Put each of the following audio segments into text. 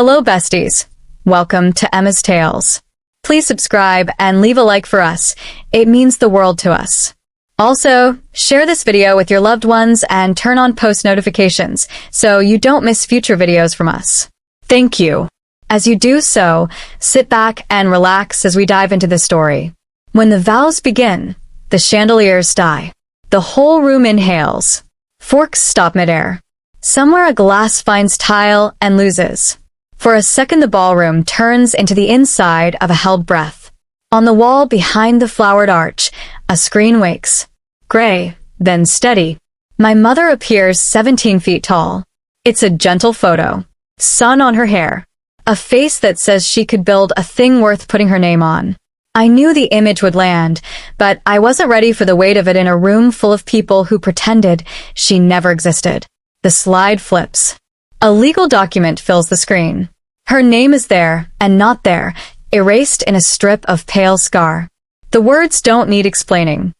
Hello besties. Welcome to Emma's Tales. Please subscribe and leave a like for us. It means the world to us. Also, share this video with your loved ones and turn on post notifications so you don't miss future videos from us. Thank you. As you do so, sit back and relax as we dive into the story. When the vows begin, the chandeliers die. The whole room inhales. Forks stop midair. Somewhere a glass finds tile and loses. For a second the ballroom turns into the inside of a held breath. On the wall behind the flowered arch, a screen wakes. Gray, then steady. My mother appears 17 feet tall. It's a gentle photo. Sun on her hair. A face that says she could build a thing worth putting her name on. I knew the image would land, but I wasn't ready for the weight of it in a room full of people who pretended she never existed. The slide flips. A legal document fills the screen. Her name is there, and not there, erased in a strip of pale scar. The words don't need explaining.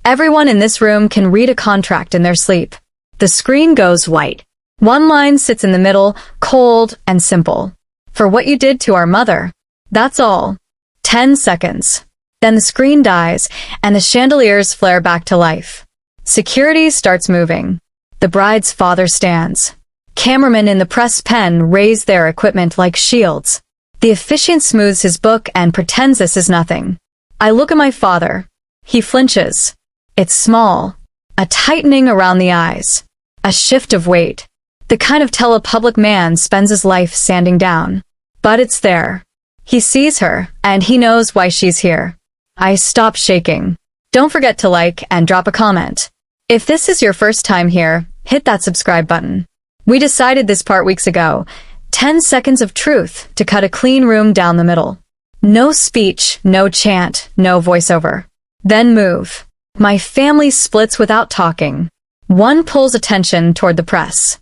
Everyone in this room can read a contract in their sleep. The screen goes white. One line sits in the middle, cold and simple. For what you did to our mother. That's all. 10 seconds. Then the screen dies, and the chandeliers flare back to life. Security starts moving. The bride's father stands. Cameramen in the press pen raise their equipment like shields. The officiant smooths his book and pretends this is nothing. I look at my father. He flinches. It's small. A tightening around the eyes. A shift of weight. The kind of public man spends his life sanding down. But it's there. He sees her, and he knows why she's here. I stop shaking. Don't forget to like and drop a comment. If this is your first time here, hit that subscribe button. We decided this part weeks ago. 10 seconds of truth to cut a clean room down the middle. No speech, no chant, no voiceover. Then move. My family splits without talking. One pulls attention toward the press.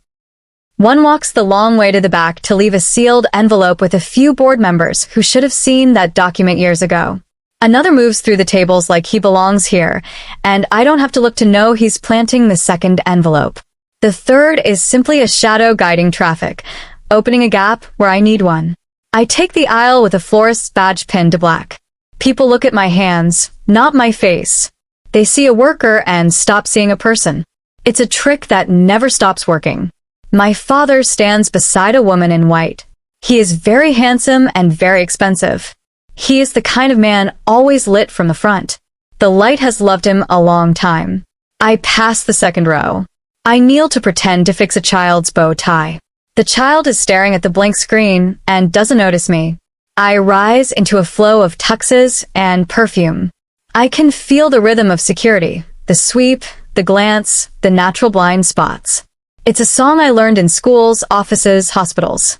One walks the long way to the back to leave a sealed envelope with a few board members who should have seen that document years ago. Another moves through the tables like he belongs here, and I don't have to look to know he's planting the second envelope. The third is simply a shadow guiding traffic, opening a gap where I need one. I take the aisle with a florist's badge pinned to black. People look at my hands, not my face. They see a worker and stop seeing a person. It's a trick that never stops working. My father stands beside a woman in white. He is very handsome and very expensive. He is the kind of man always lit from the front. The light has loved him a long time. I pass the second row. I kneel to pretend to fix a child's bow tie. The child is staring at the blank screen and doesn't notice me. I rise into a flow of tuxes and perfume. I can feel the rhythm of security, the sweep, the glance, the natural blind spots. It's a song I learned in schools, offices, hospitals.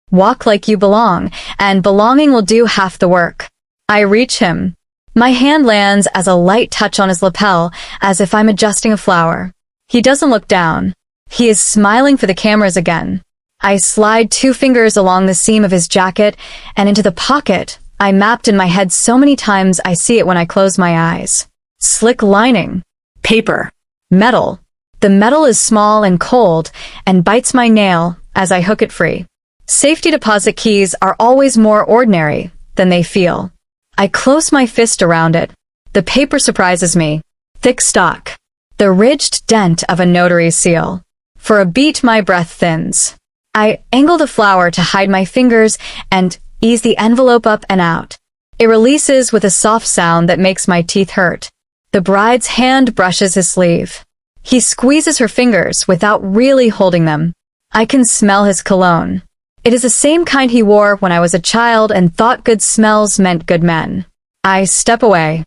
Walk like you belong, and belonging will do half the work. I reach him. My hand lands as a light touch on his lapel, as if I'm adjusting a flower. He doesn't look down. He is smiling for the cameras again. I slide 2 fingers along the seam of his jacket and into the pocket I mapped in my head so many times I see it when I close my eyes. Slick lining. Paper. Metal. The metal is small and cold and bites my nail as I hook it free. Safety deposit keys are always more ordinary than they feel. I close my fist around it. The paper surprises me. Thick stock. The ridged dent of a notary's seal. For a beat my breath thins. I angle the flower to hide my fingers and ease the envelope up and out. It releases with a soft sound that makes my teeth hurt. The bride's hand brushes his sleeve. He squeezes her fingers without really holding them. I can smell his cologne. It is the same kind he wore when I was a child and thought good smells meant good men. I step away.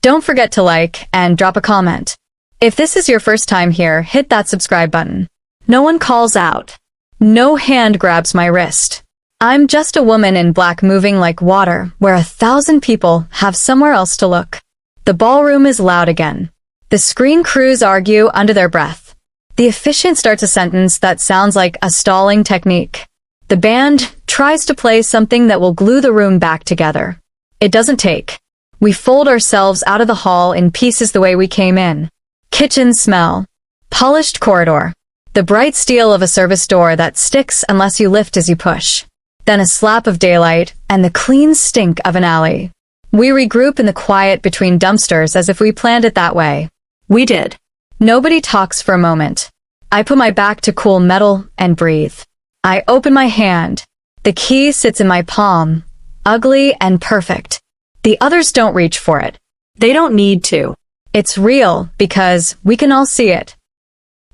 Don't forget to like and drop a comment. If this is your first time here, hit that subscribe button. No one calls out. No hand grabs my wrist. I'm just a woman in black moving like water where 1,000 people have somewhere else to look. The ballroom is loud again. The screen crews argue under their breath. The officiant starts a sentence that sounds like a stalling technique. The band tries to play something that will glue the room back together. It doesn't take. We fold ourselves out of the hall in pieces the way we came in. Kitchen smell. Polished corridor. The bright steel of a service door that sticks unless you lift as you push. Then a slap of daylight and the clean stink of an alley. We regroup in the quiet between dumpsters as if we planned it that way. We did. Nobody talks for a moment. I put my back to cool metal and breathe. I open my hand. The key sits in my palm, ugly and perfect. The others don't reach for it. They don't need to. It's real because we can all see it.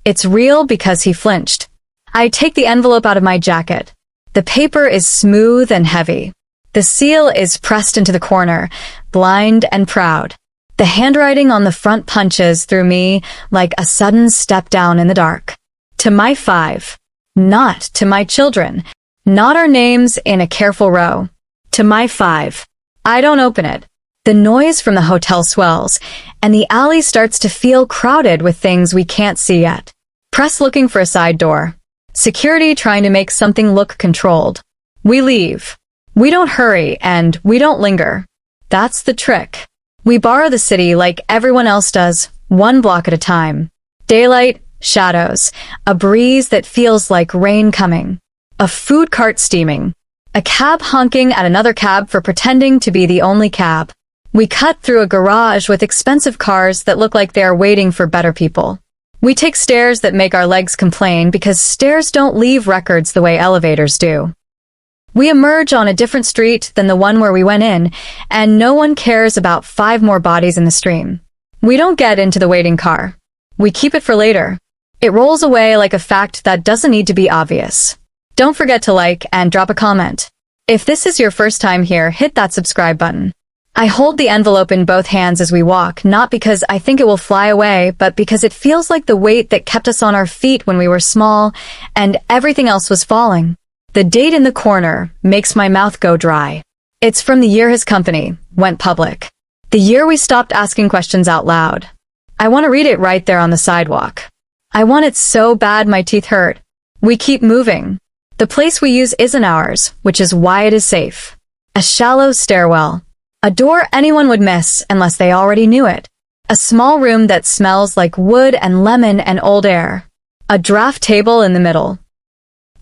It's real because he flinched. I take the envelope out of my jacket. The paper is smooth and heavy. The seal is pressed into the corner, blind and proud. The handwriting on the front punches through me like a sudden step down in the dark. To my 5. Not to my children. Not our names in a careful row. To my 5. I don't open it. The noise from the hotel swells, and the alley starts to feel crowded with things we can't see yet. Press looking for a side door. Security trying to make something look controlled. We leave. We don't hurry, and we don't linger. That's the trick. We borrow the city like everyone else does, one block at a time. Daylight, shadows, a breeze that feels like rain coming, a food cart steaming, a cab honking at another cab for pretending to be the only cab. We cut through a garage with expensive cars that look like they are waiting for better people. We take stairs that make our legs complain because stairs don't leave records the way elevators do. We emerge on a different street than the one where we went in, and no one cares about 5 more bodies in the stream. We don't get into the waiting car. We keep it for later. It rolls away like a fact that doesn't need to be obvious. Don't forget to like and drop a comment. If this is your first time here, hit that subscribe button. I hold the envelope in both hands as we walk, not because I think it will fly away, but because it feels like the weight that kept us on our feet when we were small and everything else was falling. The date in the corner makes my mouth go dry. It's from the year his company went public. The year we stopped asking questions out loud. I want to read it right there on the sidewalk. I want it so bad my teeth hurt. We keep moving. The place we use isn't ours, which is why it is safe. A shallow stairwell. A door anyone would miss unless they already knew it. A small room that smells like wood and lemon and old air. A draft table in the middle.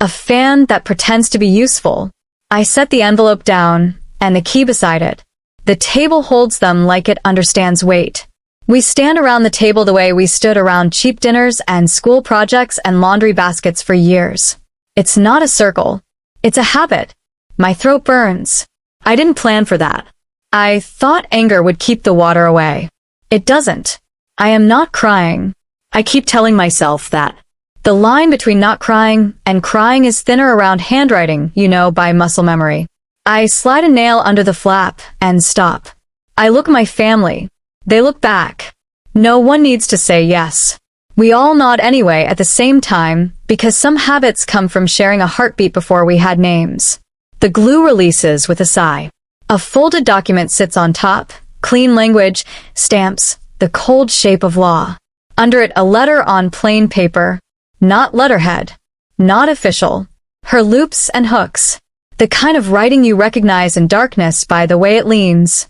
A fan that pretends to be useful. I set the envelope down, and the key beside it. The table holds them like it understands weight. We stand around the table the way we stood around cheap dinners and school projects and laundry baskets for years. It's not a circle. It's a habit. My throat burns. I didn't plan for that. I thought anger would keep the water away. It doesn't. I am not crying. I keep telling myself that. The line between not crying and crying is thinner around handwriting, you know, by muscle memory. I slide a nail under the flap and stop. I look at my family. They look back. No one needs to say yes. We all nod anyway at the same time because some habits come from sharing a heartbeat before we had names. The glue releases with a sigh. A folded document sits on top, clean language, stamps, the cold shape of law. Under it a letter on plain paper. Not letterhead. Not official. Her loops and hooks. The kind of writing you recognize in darkness by the way it leans.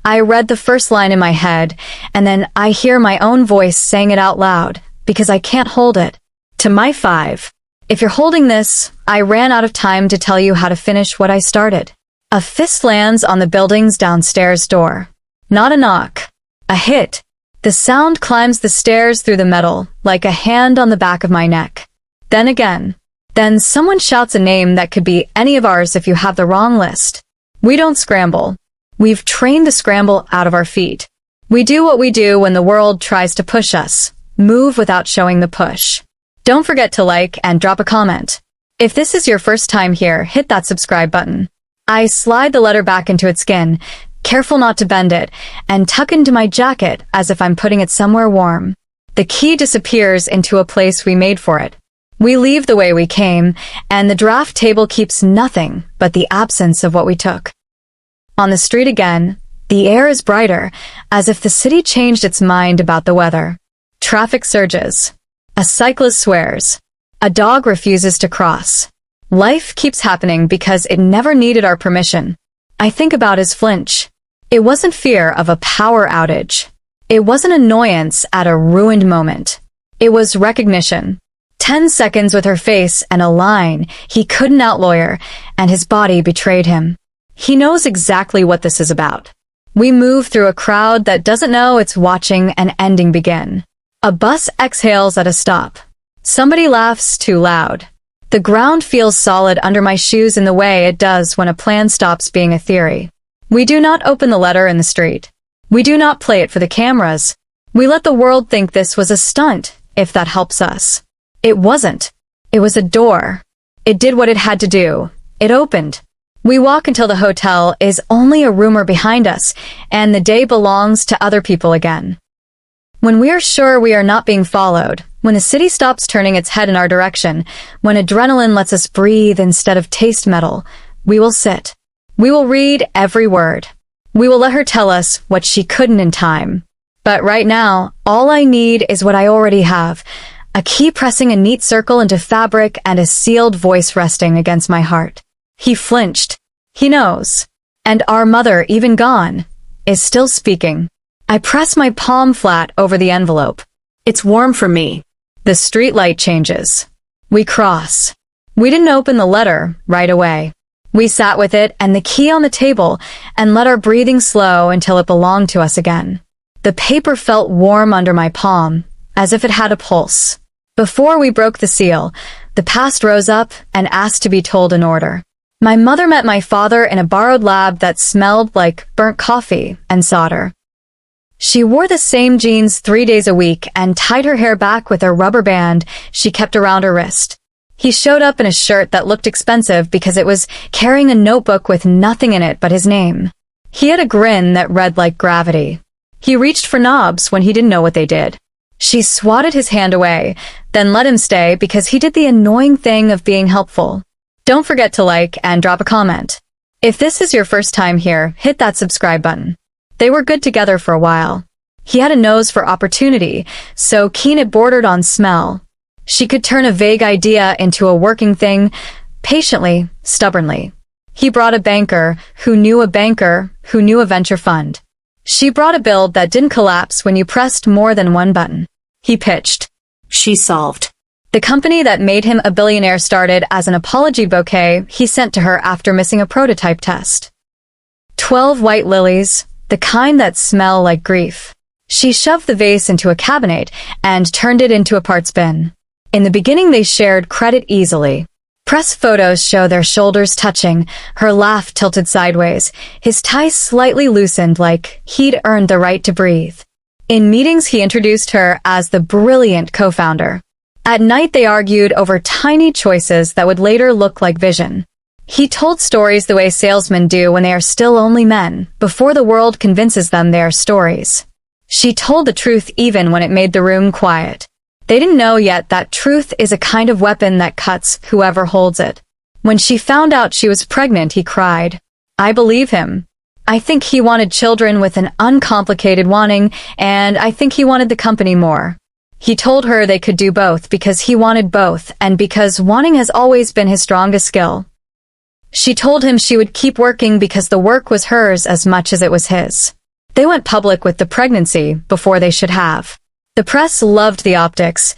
I read the first line in my head, and then I hear my own voice saying it out loud, because I can't hold it. To my 5. If you're holding this, I ran out of time to tell you how to finish what I started. A fist lands on the building's downstairs door. Not a knock. A hit. The sound climbs the stairs through the metal, like a hand on the back of my neck. Then again. Then someone shouts a name that could be any of ours if you have the wrong list. We don't scramble. We've trained the scramble out of our feet. We do what we do when the world tries to push us. Move without showing the push. Don't forget to like and drop a comment. If this is your first time here, hit that subscribe button. I slide the letter back into its skin, careful not to bend it, and tuck into my jacket as if I'm putting it somewhere warm. The key disappears into a place we made for it. We leave the way we came, and the draft table keeps nothing but the absence of what we took. On the street again, the air is brighter, as if the city changed its mind about the weather. Traffic surges. A cyclist swears. A dog refuses to cross. Life keeps happening because it never needed our permission. I think about his flinch. It wasn't fear of a power outage. It wasn't annoyance at a ruined moment. It was recognition. 10 seconds with her face and a line he couldn't outlawyer, and his body betrayed him. He knows exactly what this is about. We move through a crowd that doesn't know it's watching an ending begin. A bus exhales at a stop. Somebody laughs too loud. The ground feels solid under my shoes in the way it does when a plan stops being a theory. We do not open the letter in the street. We do not play it for the cameras. We let the world think this was a stunt, if that helps us. It wasn't. It was a door. It did what it had to do. It opened. We walk until the hotel is only a rumor behind us, and the day belongs to other people again. When we are sure we are not being followed, when the city stops turning its head in our direction, when adrenaline lets us breathe instead of taste metal, we will sit. We will read every word. We will let her tell us what she couldn't in time. But right now, all I need is what I already have. A key pressing a neat circle into fabric and a sealed voice resting against my heart. He flinched. He knows. And our mother, even gone, is still speaking. I press my palm flat over the envelope. It's warm for me. The streetlight changes. We cross. We didn't open the letter right away. We sat with it and the key on the table and let our breathing slow until it belonged to us again. The paper felt warm under my palm, as if it had a pulse. Before we broke the seal, the past rose up and asked to be told in order. My mother met my father in a borrowed lab that smelled like burnt coffee and solder. She wore the same jeans 3 days a week and tied her hair back with a rubber band she kept around her wrist. He showed up in a shirt that looked expensive because it was carrying a notebook with nothing in it but his name. He had a grin that read like gravity. He reached for knobs when he didn't know what they did. She swatted his hand away, then let him stay because he did the annoying thing of being helpful. Don't forget to like and drop a comment. If this is your first time here, hit that subscribe button. They were good together for a while. He had a nose for opportunity, so keen it bordered on smell. She could turn a vague idea into a working thing, patiently, stubbornly. He brought a banker who knew a venture fund. She brought a build that didn't collapse when you pressed more than one button. He pitched. She solved. The company that made him a billionaire started as an apology bouquet he sent to her after missing a prototype test. 12 white lilies, the kind that smell like grief. She shoved the vase into a cabinet and turned it into a parts bin. In the beginning they shared credit easily. Press photos show their shoulders touching, her laugh tilted sideways, his tie slightly loosened like he'd earned the right to breathe. In meetings he introduced her as the brilliant co-founder. At night they argued over tiny choices that would later look like vision. He told stories the way salesmen do when they are still only men, before the world convinces them they are stories. She told the truth even when it made the room quiet. They didn't know yet that truth is a kind of weapon that cuts whoever holds it. When she found out she was pregnant, he cried. I believe him. I think he wanted children with an uncomplicated wanting, and I think he wanted the company more. He told her they could do both because he wanted both and because wanting has always been his strongest skill. She told him she would keep working because the work was hers as much as it was his. They went public with the pregnancy before they should have. The press loved the optics.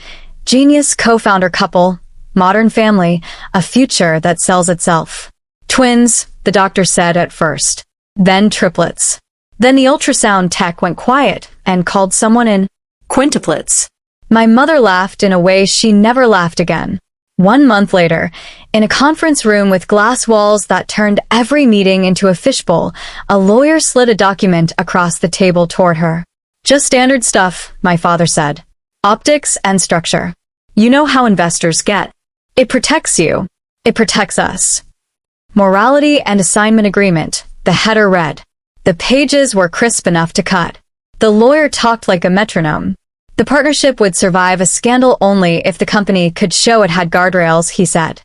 Genius co-founder couple, modern family, a future that sells itself. Twins, the doctor said at first. Then triplets. Then the ultrasound tech went quiet and called someone in. Quintuplets. My mother laughed in a way she never laughed again. 1 month later, in a conference room with glass walls that turned every meeting into a fishbowl, a lawyer slid a document across the table toward her. Just standard stuff, my father said. Optics and structure. You know how investors get. It protects you. It protects us. Morality and assignment agreement, the header read. The pages were crisp enough to cut. The lawyer talked like a metronome. The partnership would survive a scandal only if the company could show it had guardrails, he said.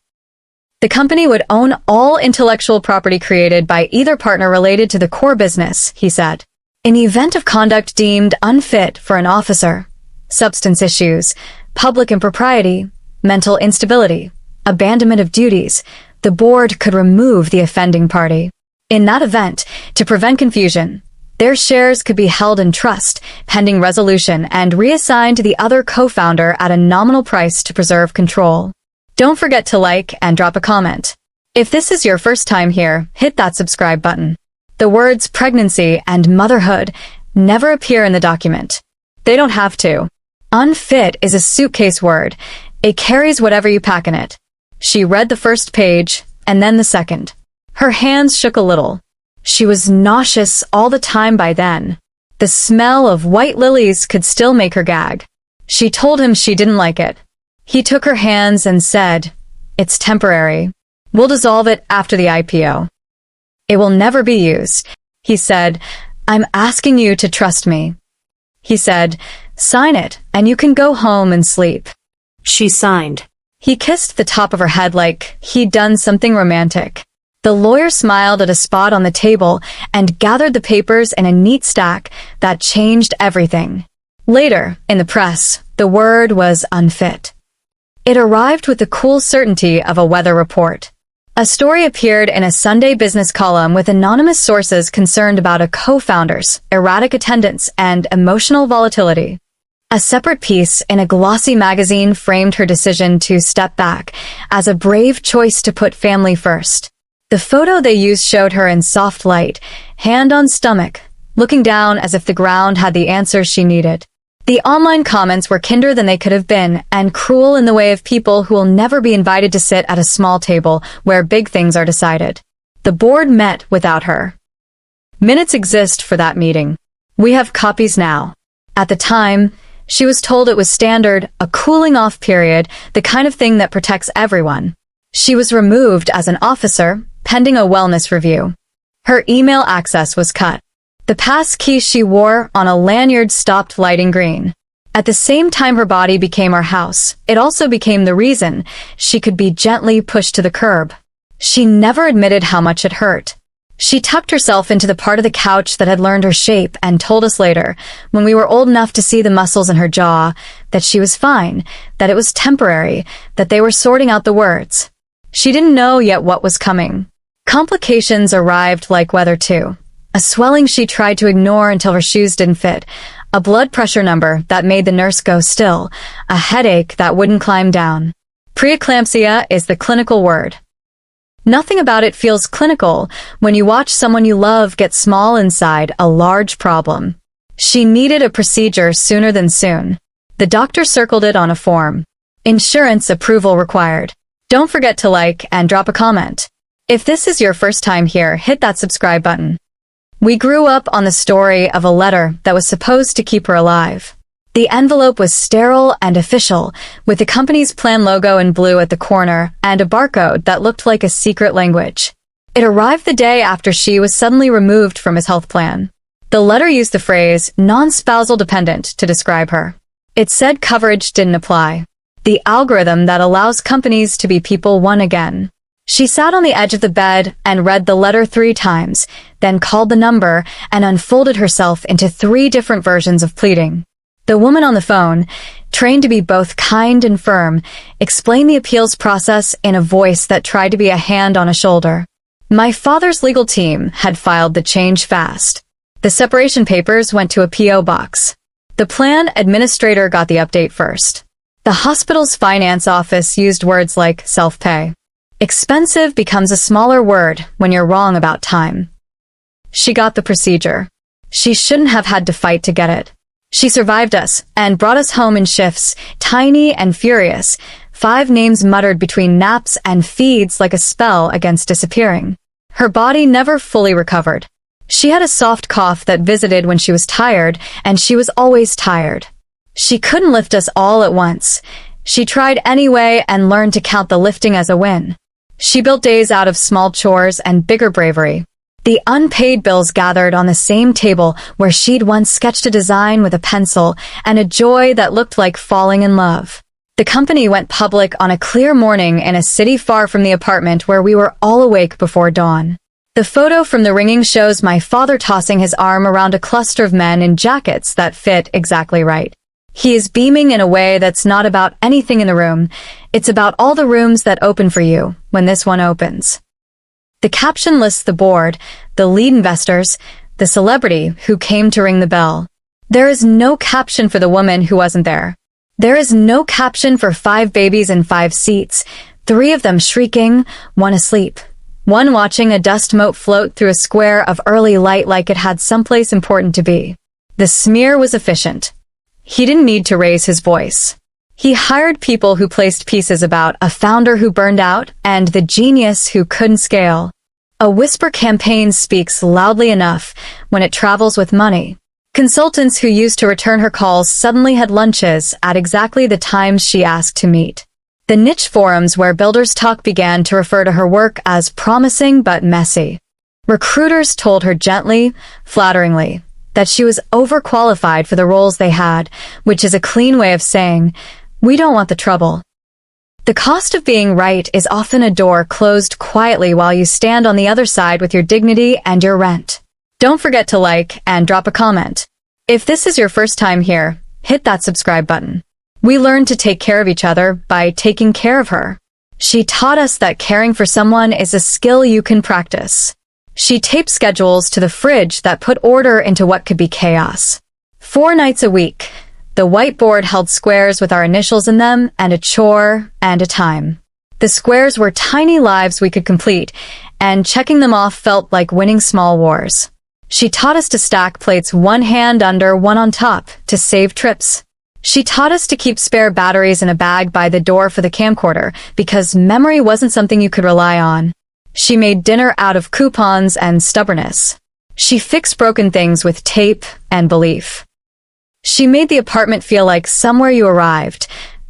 The company would own all intellectual property created by either partner related to the core business, he said. In the event of conduct deemed unfit for an officer, substance issues, public impropriety, mental instability, abandonment of duties, the board could remove the offending party. In that event, to prevent confusion, Their shares could be held in trust, pending resolution, and reassigned to the other co-founder at a nominal price to preserve control. Don't forget to like and drop a comment. If this is your first time here, hit that subscribe button. The words pregnancy and motherhood never appear in the document. They don't have to. Unfit is a suitcase word. It carries whatever you pack in it. She read the first page, and then the second. Her hands shook a little. She was nauseous all the time by then. The smell of white lilies could still make her gag. She told him she didn't like it. He took her hands and said, "It's temporary. We'll dissolve it after the IPO. It will never be used." He said, "I'm asking you to trust me." He said, "Sign it, and you can go home and sleep." She signed. He kissed the top of her head like he'd done something romantic. The lawyer smiled at a spot on the table and gathered the papers in a neat stack that changed everything. Later, in the press, the word was unfit. It arrived with the cool certainty of a weather report. A story appeared in a Sunday business column with anonymous sources concerned about a co-founder's erratic attendance and emotional volatility. A separate piece in a glossy magazine framed her decision to step back as a brave choice to put family first. The photo they used showed her in soft light, hand on stomach, looking down as if the ground had the answers she needed. The online comments were kinder than they could have been, and cruel in the way of people who will never be invited to sit at a small table where big things are decided. The board met without her. Minutes exist for that meeting. We have copies now. At the time, she was told it was standard, a cooling-off period, the kind of thing that protects everyone. She was removed as an officer, pending a wellness review. Her email access was cut. The pass key she wore on a lanyard stopped lighting green. At the same time her body became our house, it also became the reason she could be gently pushed to the curb. She never admitted how much it hurt. She tucked herself into the part of the couch that had learned her shape and told us later, when we were old enough to see the muscles in her jaw, that she was fine, that it was temporary, that they were sorting out the words. She didn't know yet what was coming. Complications arrived like weather too. A swelling she tried to ignore until her shoes didn't fit, a blood pressure number that made the nurse go still, a headache that wouldn't climb down. Preeclampsia is the clinical word. Nothing about it feels clinical when you watch someone you love get small inside a large problem. She needed a procedure sooner than soon. The doctor circled it on a form. Insurance approval required. Don't forget to like and drop a comment. If this is your first time here, hit that subscribe button. We grew up on the story of a letter that was supposed to keep her alive. The envelope was sterile and official, with the company's plan logo in blue at the corner and a barcode that looked like a secret language. It arrived the day after she was suddenly removed from his health plan. The letter used the phrase non-spousal dependent to describe her. It said coverage didn't apply. The algorithm that allows companies to be people one again. She sat on the edge of the bed and read the letter 3 times, then called the number and unfolded herself into 3 different versions of pleading. The woman on the phone, trained to be both kind and firm, explained the appeals process in a voice that tried to be a hand on a shoulder. My father's legal team had filed the change fast. The separation papers went to a P.O. box. The plan administrator got the update first. The hospital's finance office used words like self-pay. Expensive becomes a smaller word when you're wrong about time. She got the procedure. She shouldn't have had to fight to get it. She survived us and brought us home in shifts, tiny and furious, 5 names muttered between naps and feeds like a spell against disappearing. Her body never fully recovered. She had a soft cough that visited when she was tired, and she was always tired. She couldn't lift us all at once. She tried anyway and learned to count the lifting as a win. She built days out of small chores and bigger bravery. The unpaid bills gathered on the same table where she'd once sketched a design with a pencil and a joy that looked like falling in love. The company went public on a clear morning in a city far from the apartment where we were all awake before dawn. The photo from the ringing shows my father tossing his arm around a cluster of men in jackets that fit exactly right. He is beaming in a way that's not about anything in the room. It's about all the rooms that open for you when this one opens. The caption lists the board, the lead investors, the celebrity who came to ring the bell. There is no caption for the woman who wasn't there. There is no caption for 5 babies in 5 seats, 3 of them shrieking, 1 asleep, 1 watching a dust mote float through a square of early light like it had someplace important to be. The smear was efficient. He didn't need to raise his voice. He hired people who placed pieces about a founder who burned out and the genius who couldn't scale. A whisper campaign speaks loudly enough when it travels with money. Consultants who used to return her calls suddenly had lunches at exactly the times she asked to meet. The niche forums where builders talk began to refer to her work as promising but messy. Recruiters told her gently, flatteringly, that she was overqualified for the roles they had, which is a clean way of saying, we don't want the trouble. The cost of being right is often a door closed quietly while you stand on the other side with your dignity and your rent. Don't forget to like and drop a comment. If this is your first time here, hit that subscribe button. We learned to take care of each other by taking care of her. She taught us that caring for someone is a skill you can practice. She taped schedules to the fridge that put order into what could be chaos. 4 nights a week, the whiteboard held squares with our initials in them and a chore and a time. The squares were tiny lives we could complete, and checking them off felt like winning small wars. She taught us to stack plates 1 hand under 1 on top to save trips. She taught us to keep spare batteries in a bag by the door for the camcorder because memory wasn't something you could rely on. She made dinner out of coupons and stubbornness. She fixed broken things with tape and belief. She made the apartment feel like somewhere you arrived,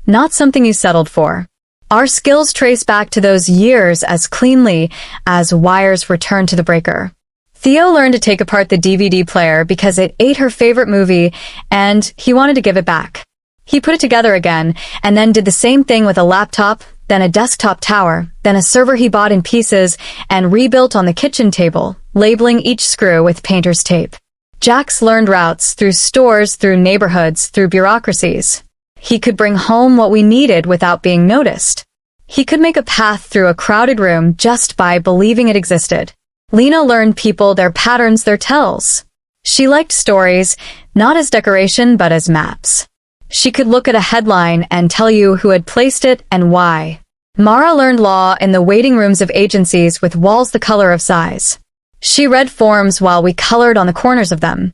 not something you settled for. Our skills trace back to those years as cleanly as wires returned to the breaker. Theo learned to take apart the DVD player because it ate her favorite movie and he wanted to give it back. He put it together again and then did the same thing with a laptop, then a desktop tower, then a server he bought in pieces and rebuilt on the kitchen table, labeling each screw with painter's tape. Jax learned routes through stores, through neighborhoods, through bureaucracies. He could bring home what we needed without being noticed. He could make a path through a crowded room just by believing it existed. Lena learned people, their patterns, their tells. She liked stories, not as decoration but as maps. She could look at a headline and tell you who had placed it and why. Mara learned law in the waiting rooms of agencies with walls the color of size. She read forms while we colored on the corners of them.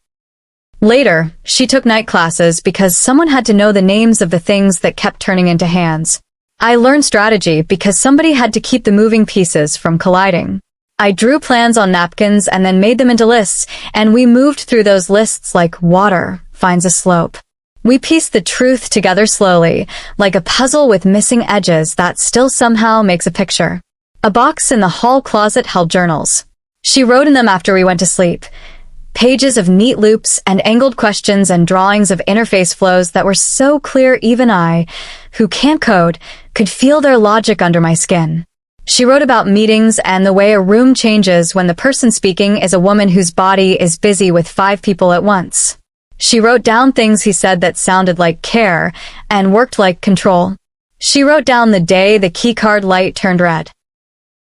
Later, she took night classes because someone had to know the names of the things that kept turning into hands. I learned strategy because somebody had to keep the moving pieces from colliding. I drew plans on napkins and then made them into lists, and we moved through those lists like water finds a slope. We pieced the truth together slowly, like a puzzle with missing edges that still somehow makes a picture. A box in the hall closet held journals. She wrote in them after we went to sleep. Pages of neat loops and angled questions and drawings of interface flows that were so clear even I, who can't code, could feel their logic under my skin. She wrote about meetings and the way a room changes when the person speaking is a woman whose body is busy with 5 people at once. She wrote down things he said that sounded like care and worked like control. She wrote down the day the keycard light turned red.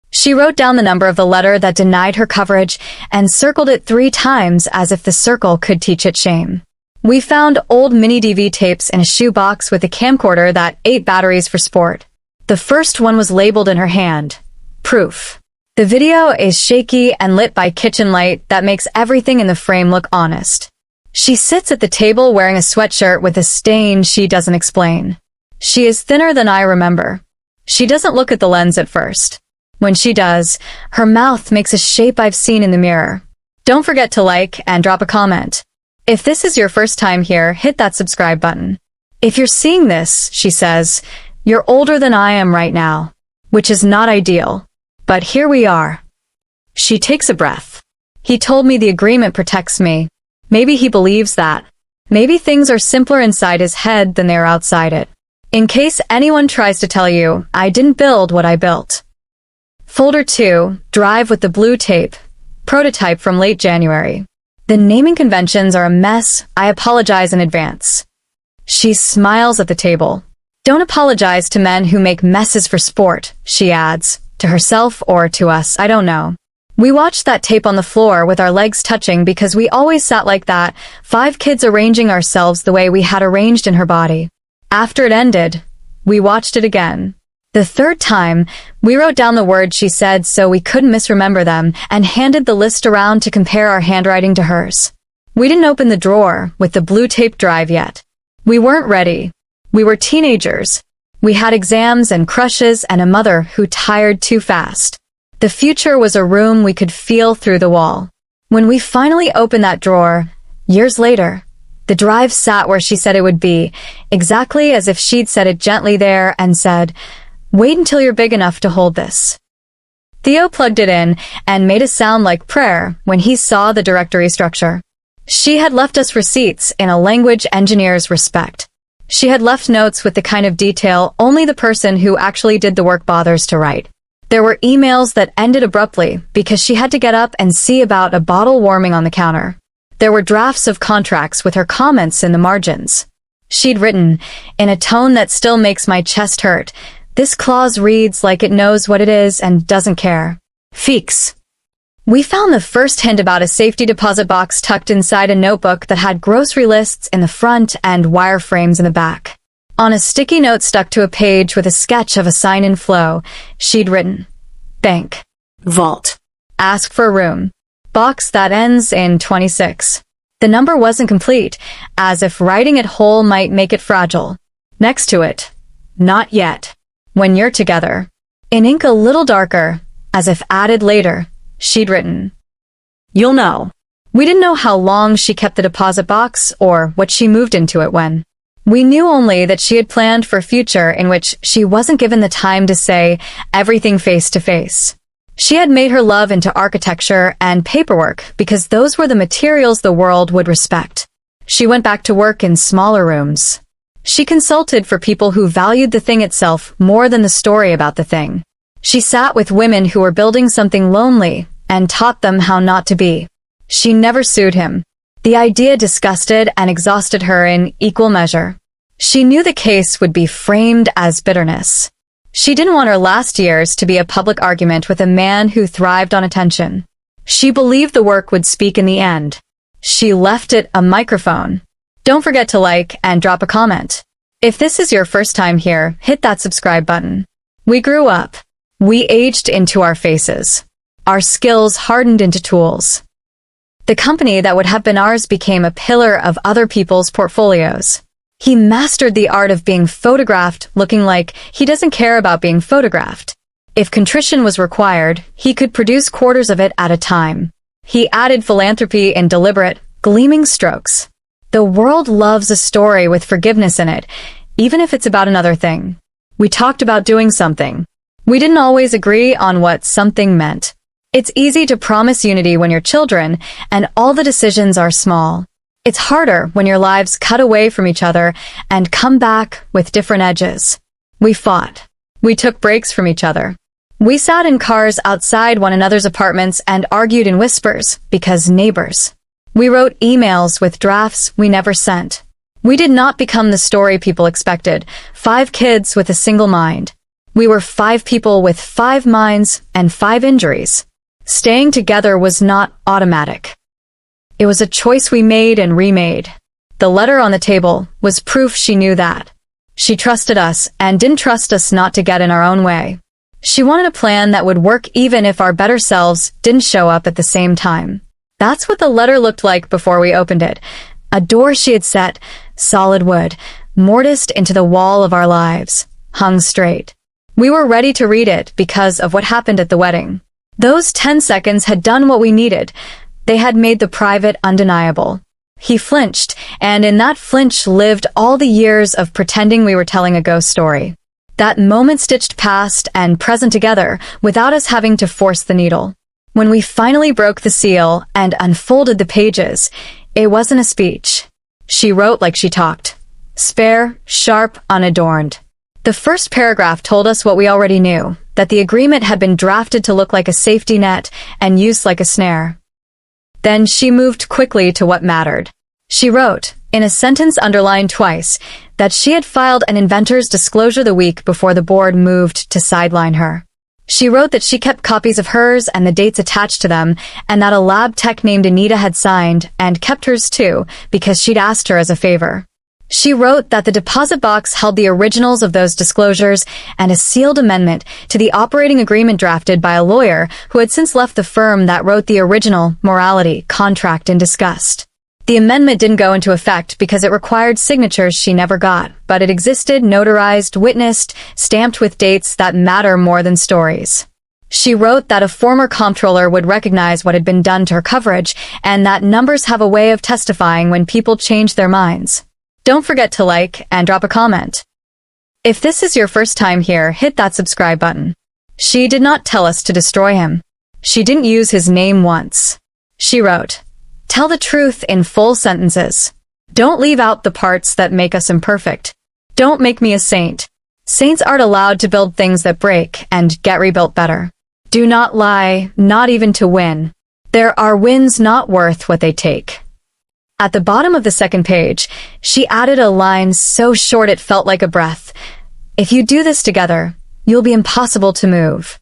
She wrote down the number of the letter that denied her coverage and circled it 3 times as if the circle could teach it shame. We found old mini-DV tapes in a shoebox with a camcorder that ate batteries for sport. The first one was labeled in her hand. Proof. The video is shaky and lit by kitchen light that makes everything in the frame look honest. She sits at the table wearing a sweatshirt with a stain she doesn't explain. She is thinner than I remember. She doesn't look at the lens at first. When she does, her mouth makes a shape I've seen in the mirror. Don't forget to like and drop a comment. If this is your first time here, hit that subscribe button. If you're seeing this, she says, you're older than I am right now, which is not ideal. But here we are. She takes a breath. He told me the agreement protects me. Maybe he believes that. Maybe things are simpler inside his head than they are outside it. In case anyone tries to tell you, I didn't build what I built. Folder 2, Drive with the blue tape. Prototype from late January. The naming conventions are a mess. I apologize in advance. She smiles at the table. Don't apologize to men who make messes for sport, she adds, to herself or to us, I don't know. We watched that tape on the floor with our legs touching because we always sat like that, 5 kids arranging ourselves the way we had arranged in her body. After it ended, we watched it again. The third time, we wrote down the words she said so we couldn't misremember them and handed the list around to compare our handwriting to hers. We didn't open the drawer with the blue tape drive yet. We weren't ready. We were teenagers. We had exams and crushes and a mother who tired too fast. The future was a room we could feel through the wall. When we finally opened that drawer, years later, the drive sat where she said it would be, exactly as if she'd set it gently there and said, "Wait until you're big enough to hold this." Theo plugged it in and made a sound like prayer when he saw the directory structure. She had left us receipts in a language engineer's respect. She had left notes with the kind of detail only the person who actually did the work bothers to write. There were emails that ended abruptly because she had to get up and see about a bottle warming on the counter. There were drafts of contracts with her comments in the margins. She'd written, in a tone that still makes my chest hurt, "This clause reads like it knows what it is and doesn't care. Feeks." We found the first hint about a safety deposit box tucked inside a notebook that had grocery lists in the front and wireframes in the back. On a sticky note stuck to a page with a sketch of a sign-in flow, she'd written, "Bank. Vault. Ask for a room. Box that ends in 26. The number wasn't complete, as if writing it whole might make it fragile. Next to it, "Not yet. When you're together." In ink a little darker, as if added later, she'd written, "You'll know." We didn't know how long she kept the deposit box or what she moved into it when. We knew only that she had planned for a future in which she wasn't given the time to say everything face to face. She had made her love into architecture and paperwork because those were the materials the world would respect. She went back to work in smaller rooms. She consulted for people who valued the thing itself more than the story about the thing. She sat with women who were building something lonely and taught them how not to be. She never sued him. The idea disgusted and exhausted her in equal measure. She knew the case would be framed as bitterness. She didn't want her last years to be a public argument with a man who thrived on attention. She believed the work would speak in the end. She left it a microphone. Don't forget to like and drop a comment. If this is your first time here, hit that subscribe button. We grew up. We aged into our faces. Our skills hardened into tools. The company that would have been ours became a pillar of other people's portfolios. He mastered the art of being photographed looking like he doesn't care about being photographed. If contrition was required, he could produce quarters of it at a time. He added philanthropy in deliberate, gleaming strokes. The world loves a story with forgiveness in it, even if it's about another thing. We talked about doing something. We didn't always agree on what something meant. It's easy to promise unity when you're children, and all the decisions are small. It's harder when your lives cut away from each other and come back with different edges. We fought. We took breaks from each other. We sat in cars outside one another's apartments and argued in whispers because neighbors. We wrote emails with drafts we never sent. We did not become the story people expected, 5 kids with a single mind. We were 5 people with 5 minds and 5 injuries. Staying together was not automatic. It was a choice we made and remade. The letter on the table was proof she knew that. She trusted us and didn't trust us not to get in our own way. She wanted a plan that would work even if our better selves didn't show up at the same time. That's what the letter looked like before we opened it. A door she had set, solid wood, mortised into the wall of our lives, hung straight. We were ready to read it because of what happened at the wedding. Those 10 seconds had done what we needed. They had made the private undeniable. He flinched, and in that flinch lived all the years of pretending we were telling a ghost story. That moment stitched past and present together without us having to force the needle. When we finally broke the seal and unfolded the pages, it wasn't a speech. She wrote like she talked. Spare, sharp, unadorned. The first paragraph told us what we already knew, that the agreement had been drafted to look like a safety net and used like a snare. Then she moved quickly to what mattered. She wrote, in a sentence underlined twice, that she had filed an inventor's disclosure the week before the board moved to sideline her. She wrote that she kept copies of hers and the dates attached to them, and that a lab tech named Anita had signed and kept hers too, because she'd asked her as a favor. She wrote that the deposit box held the originals of those disclosures and a sealed amendment to the operating agreement drafted by a lawyer who had since left the firm that wrote the original morality contract in disgust. The amendment didn't go into effect because it required signatures she never got, but it existed, notarized, witnessed, stamped with dates that matter more than stories. She wrote that a former comptroller would recognize what had been done to her coverage and that numbers have a way of testifying when people change their minds. Don't forget to like and drop a comment. If this is your first time here, hit that subscribe button. She did not tell us to destroy him. She didn't use his name once. She wrote, "Tell the truth in full sentences. Don't leave out the parts that make us imperfect. Don't make me a saint. Saints aren't allowed to build things that break and get rebuilt better. Do not lie, not even to win. There are wins not worth what they take." At the bottom of the second page, she added a line so short it felt like a breath. "If you do this together, you'll be impossible to move."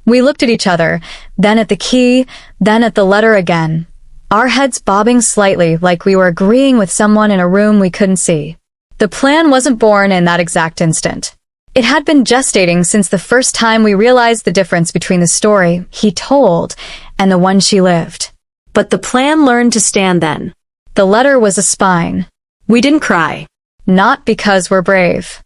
We looked at each other, then at the key, then at the letter again, our heads bobbing slightly like we were agreeing with someone in a room we couldn't see. The plan wasn't born in that exact instant. It had been gestating since the first time we realized the difference between the story he told and the one she lived. But the plan learned to stand then. The letter was a spine. We didn't cry. Not because we're brave.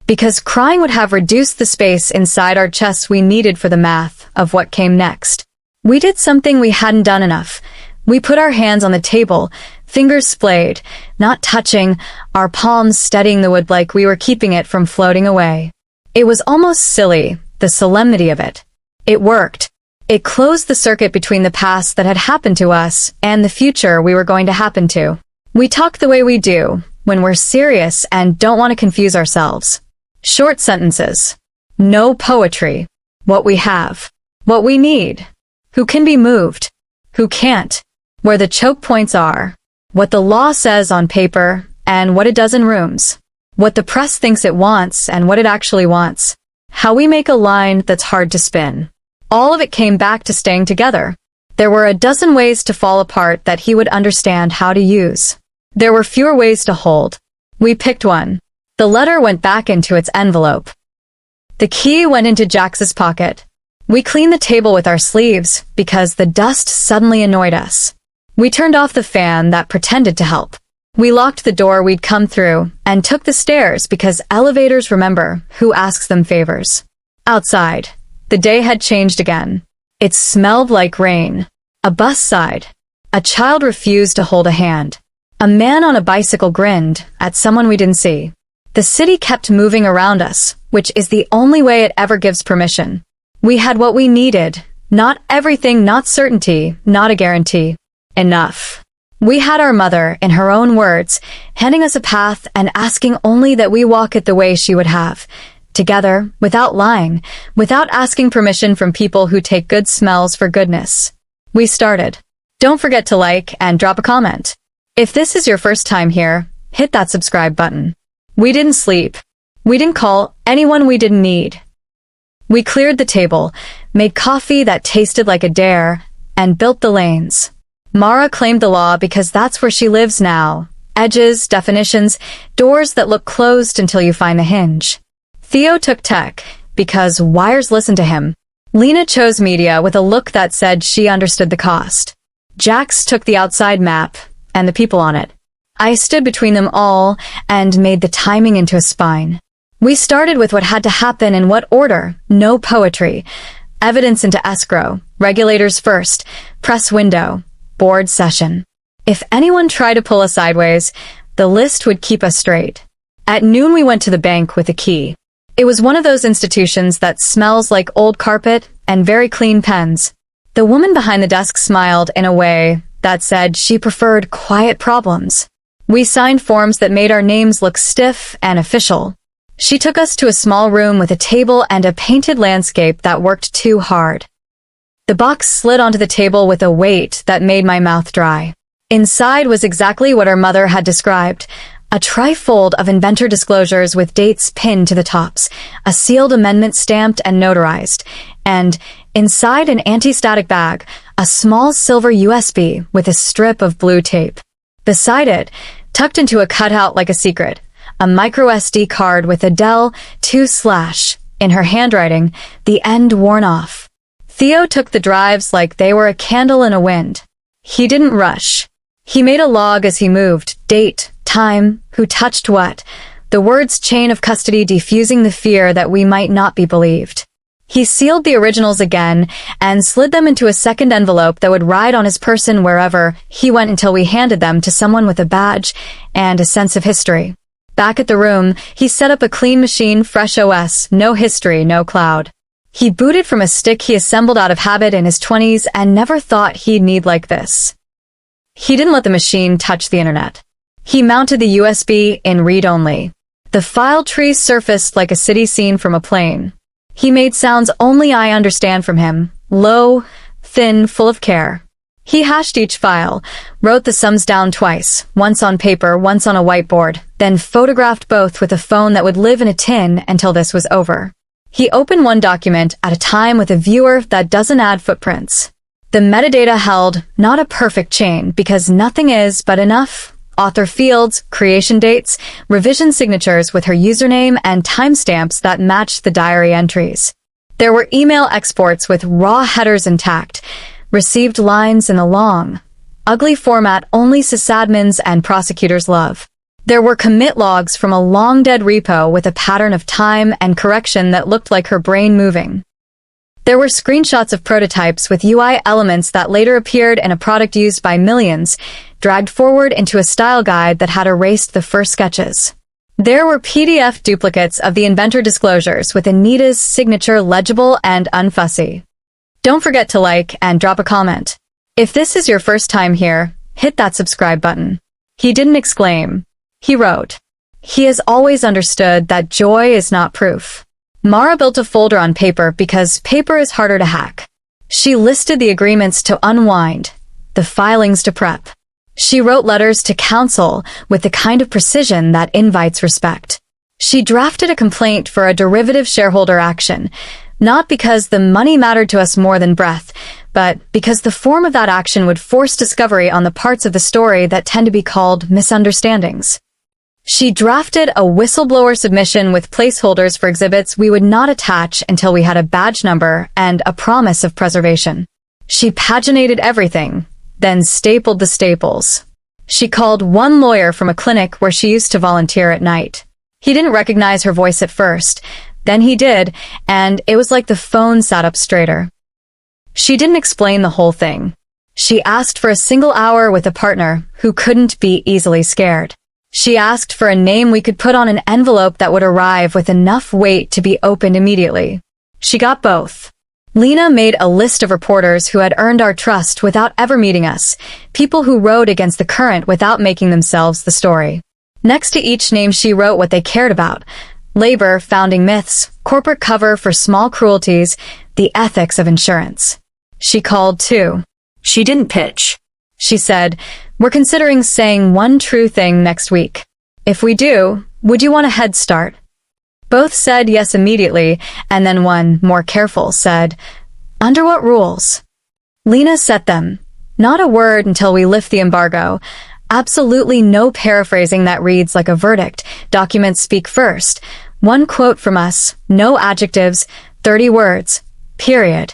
Because crying would have reduced the space inside our chests we needed for the math of what came next. We did something we hadn't done enough. We put our hands on the table, fingers splayed, not touching, our palms steadying the wood like we were keeping it from floating away. It was almost silly, the solemnity of it. It worked. It closed the circuit between the past that had happened to us and the future we were going to happen to. We talk the way we do, when we're serious and don't want to confuse ourselves. Short sentences. No poetry. What we have. What we need. Who can be moved. Who can't. Where the choke points are. What the law says on paper and what it does in rooms. What the press thinks it wants and what it actually wants. How we make a line that's hard to spin. All of it came back to staying together. There were a dozen ways to fall apart that he would understand how to use. There were fewer ways to hold. We picked one. The letter went back into its envelope. The key went into Jax's pocket. We cleaned the table with our sleeves because the dust suddenly annoyed us. We turned off the fan that pretended to help. We locked the door we'd come through and took the stairs because elevators remember who asks them favors. Outside, the day had changed again. It smelled like rain. A bus sighed. A child refused to hold a hand. A man on a bicycle grinned at someone we didn't see. The city kept moving around us, which is the only way it ever gives permission. We had what we needed. Not everything, not certainty, not a guarantee. Enough. We had our mother, in her own words, handing us a path and asking only that we walk it the way she would have. Together, without lying, without asking permission from people who take good smells for goodness. We started. Don't forget to like and drop a comment. If this is your first time here, hit that subscribe button. We didn't sleep. We didn't call anyone we didn't need. We cleared the table, made coffee that tasted like a dare, and built the lanes. Mara claimed the law because that's where she lives now. Edges, definitions, doors that look closed until you find the hinge. Theo took tech, because wires listen to him. Lena chose media with a look that said she understood the cost. Jax took the outside map, and the people on it. I stood between them all, and made the timing into a spine. We started with what had to happen in what order, no poetry. Evidence into escrow, regulators first, press window, board session. If anyone tried to pull us sideways, the list would keep us straight. At noon we went to the bank with a key. It was one of those institutions that smells like old carpet and very clean pens. The woman behind the desk smiled in a way that said she preferred quiet problems. We signed forms that made our names look stiff and official. She took us to a small room with a table and a painted landscape that worked too hard. The box slid onto the table with a weight that made my mouth dry. Inside was exactly what our mother had described. A trifold of inventor disclosures with dates pinned to the tops, a sealed amendment stamped and notarized, and, inside an anti-static bag, a small silver USB with a strip of blue tape. Beside it, tucked into a cutout like a secret, a micro-SD card with a Dell 2/ in her handwriting, the end worn off. Theo took the drives like they were a candle in a wind. He didn't rush. He made a log as he moved, date, time, who touched what, the words chain of custody diffusing the fear that we might not be believed. He sealed the originals again and slid them into a second envelope that would ride on his person wherever he went until we handed them to someone with a badge and a sense of history. Back at the room, he set up a clean machine, fresh OS, no history, no cloud. He booted from a stick he assembled out of habit in his 20s and never thought he'd need like this. He didn't let the machine touch the internet. He mounted the USB in read-only. The file tree surfaced like a city scene from a plane. He made sounds only I understand from him, low, thin, full of care. He hashed each file, wrote the sums down twice, once on paper, once on a whiteboard, then photographed both with a phone that would live in a tin until this was over. He opened one document at a time with a viewer that doesn't add footprints. The metadata held not a perfect chain because nothing is but enough. Author fields, creation dates, revision signatures with her username and timestamps that matched the diary entries. There were email exports with raw headers intact, received lines in a long, ugly format only sysadmins and prosecutors love. There were commit logs from a long-dead repo with a pattern of time and correction that looked like her brain moving. There were screenshots of prototypes with UI elements that later appeared in a product used by millions, dragged forward into a style guide that had erased the first sketches. There were PDF duplicates of the inventor disclosures with Anita's signature legible and unfussy. Don't forget to like and drop a comment. If this is your first time here, hit that subscribe button. He didn't exclaim. He wrote. He has always understood that joy is not proof. Mara built a folder on paper because paper is harder to hack. She listed the agreements to unwind, the filings to prep. She wrote letters to counsel with the kind of precision that invites respect. She drafted a complaint for a derivative shareholder action, not because the money mattered to us more than breath, but because the form of that action would force discovery on the parts of the story that tend to be called misunderstandings. She drafted a whistleblower submission with placeholders for exhibits we would not attach until we had a badge number and a promise of preservation. She paginated everything, then stapled the staples. She called one lawyer from a clinic where she used to volunteer at night. He didn't recognize her voice at first, then he did, and it was like the phone sat up straighter. She didn't explain the whole thing. She asked for a single hour with a partner who couldn't be easily scared. She asked for a name we could put on an envelope that would arrive with enough weight to be opened immediately. She got both. Lena made a list of reporters who had earned our trust without ever meeting us, people who rode against the current without making themselves the story. Next to each name she wrote what they cared about: labor, founding myths, corporate cover for small cruelties, the ethics of insurance. She called too. She didn't pitch. She said, "We're considering saying one true thing next week. If we do, would you want a head start?" Both said yes immediately, and then one, more careful, said, "Under what rules?" Lena set them. Not a word until we lift the embargo. Absolutely no paraphrasing that reads like a verdict. Documents speak first. One quote from us, no adjectives, 30 words, period.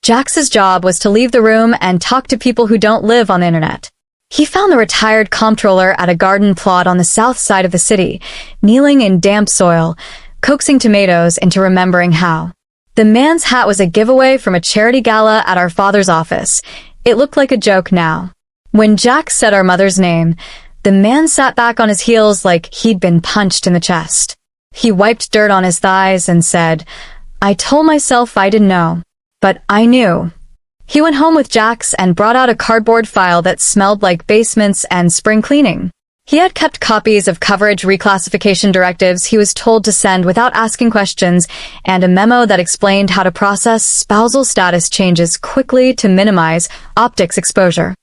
Jax's job was to leave the room and talk to people who don't live on the internet. He found the retired comptroller at a garden plot on the south side of the city, kneeling in damp soil, coaxing tomatoes into remembering how. The man's hat was a giveaway from a charity gala at our father's office. It looked like a joke now. When Jax said our mother's name, the man sat back on his heels like he'd been punched in the chest. He wiped dirt on his thighs and said, "I told myself I didn't know. But I knew." He went home with Jax and brought out a cardboard file that smelled like basements and spring cleaning. He had kept copies of coverage reclassification directives he was told to send without asking questions, and a memo that explained how to process spousal status changes quickly to minimize optics exposure.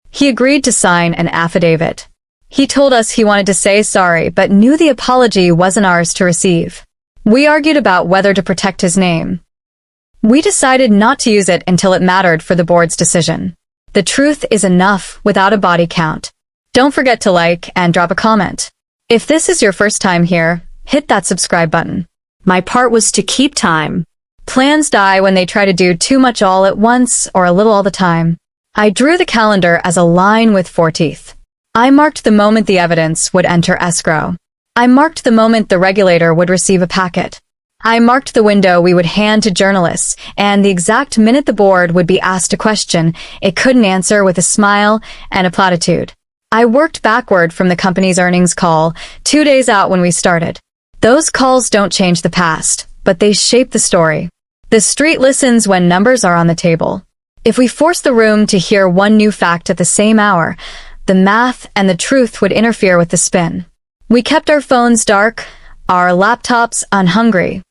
He agreed to sign an affidavit. He told us he wanted to say sorry, but knew the apology wasn't ours to receive. We argued about whether to protect his name. We decided not to use it until it mattered for the board's decision. The truth is enough without a body count. Don't forget to like and drop a comment. If this is your first time here, hit that subscribe button. My part was to keep time. Plans die when they try to do too much all at once or a little all the time. I drew the calendar as a line with 4 teeth. I marked the moment the evidence would enter escrow. I marked the moment the regulator would receive a packet. I marked the window we would hand to journalists, and the exact minute the board would be asked a question it couldn't answer with a smile and a platitude. I worked backward from the company's earnings call, 2 days out when we started. Those calls don't change the past, but they shape the story. The street listens when numbers are on the table. If we force the room to hear one new fact at the same hour, the math and the truth would interfere with the spin. We kept our phones dark, our laptops unhungry.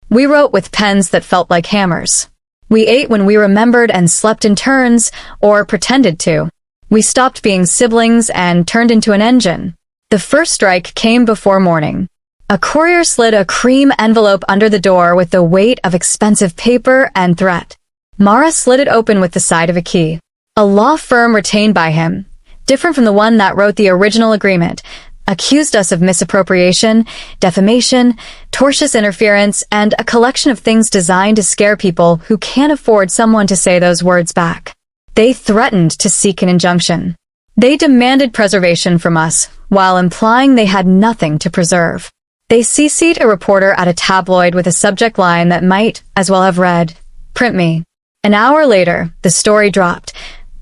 We wrote with pens that felt like hammers. We ate when we remembered and slept in turns, or pretended to. We stopped being siblings and turned into an engine. The first strike came before morning. A courier slid a cream envelope under the door with the weight of expensive paper and threat. Mara slid it open with the side of a key. A law firm retained by him, different from the one that wrote the original agreement, accused us of misappropriation, defamation, tortious interference, and a collection of things designed to scare people who can't afford someone to say those words back. They threatened to seek an injunction. They demanded preservation from us, while implying they had nothing to preserve. They CC'd a reporter at a tabloid with a subject line that might as well have read, "Print me." An hour later, the story dropped.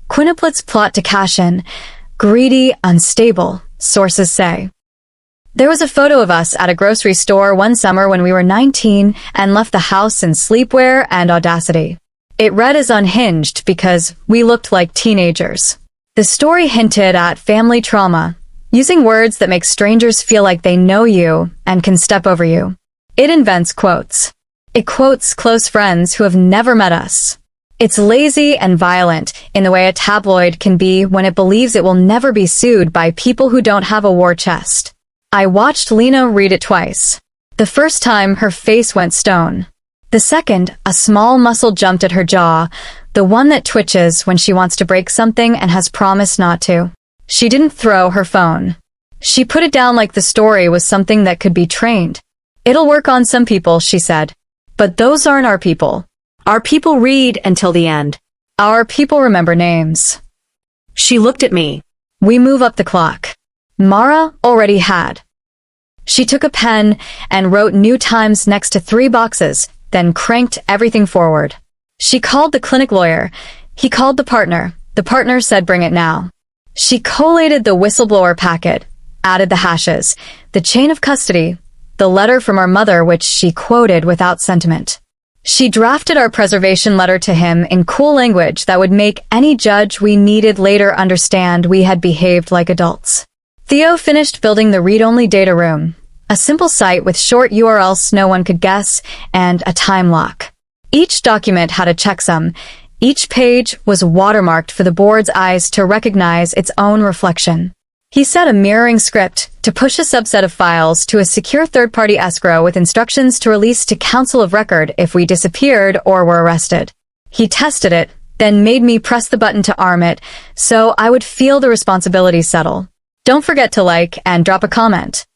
Quintuplets plot to cash in. Greedy, unstable, sources say. There was a photo of us at a grocery store one summer when we were 19 and left the house in sleepwear and audacity. It read as unhinged because we looked like teenagers. The story hinted at family trauma, using words that make strangers feel like they know you and can step over you. It invents quotes. It quotes close friends who have never met us. It's lazy and violent in the way a tabloid can be when it believes it will never be sued by people who don't have a war chest. I watched Lena read it twice. The first time, her face went stone. The second, a small muscle jumped at her jaw, the one that twitches when she wants to break something and has promised not to. She didn't throw her phone. She put it down like the story was something that could be trained. It'll work on some people, she said. But those aren't our people. Our people read until the end. Our people remember names. She looked at me. We move up the clock. Mara already had. She took a pen and wrote new times next to 3 boxes, then cranked everything forward. She called the clinic lawyer. He called the partner. The partner said bring it now. She collated the whistleblower packet, added the hashes, the chain of custody, the letter from our mother which she quoted without sentiment. She drafted our preservation letter to him in cool language that would make any judge we needed later understand we had behaved like adults. Theo finished building the read-only data room, a simple site with short URLs no one could guess, and a time lock. Each document had a checksum. Each page was watermarked for the board's eyes to recognize its own reflection. He set a mirroring script to push a subset of files to a secure third-party escrow with instructions to release to Council of Record if we disappeared or were arrested. He tested it, then made me press the button to arm it, so I would feel the responsibility settle. Don't forget to like and drop a comment.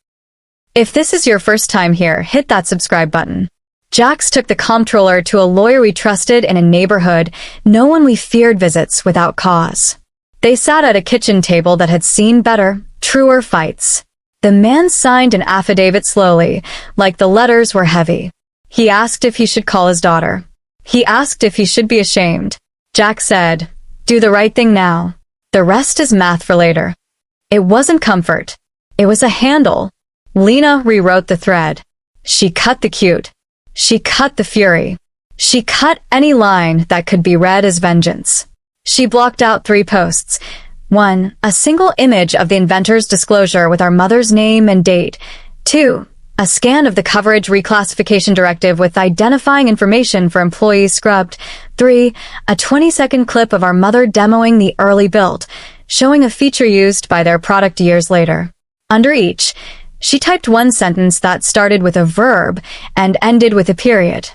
If this is your first time here, hit that subscribe button. Jax took the comptroller to a lawyer we trusted in a neighborhood no one we feared visits without cause. They sat at a kitchen table that had seen better, truer fights. The man signed an affidavit slowly, like the letters were heavy. He asked if he should call his daughter. He asked if he should be ashamed. Jack said, "Do the right thing now. The rest is math for later." It wasn't comfort. It was a handle. Lena rewrote the thread. She cut the cute. She cut the fury. She cut any line that could be read as vengeance. She blocked out 3 posts. 1. A single image of the inventor's disclosure with our mother's name and date. 2. A scan of the coverage reclassification directive with identifying information for employees scrubbed. 3. A 20-second clip of our mother demoing the early build. showing a feature used by their product years later. Under each, she typed one sentence that started with a verb and ended with a period.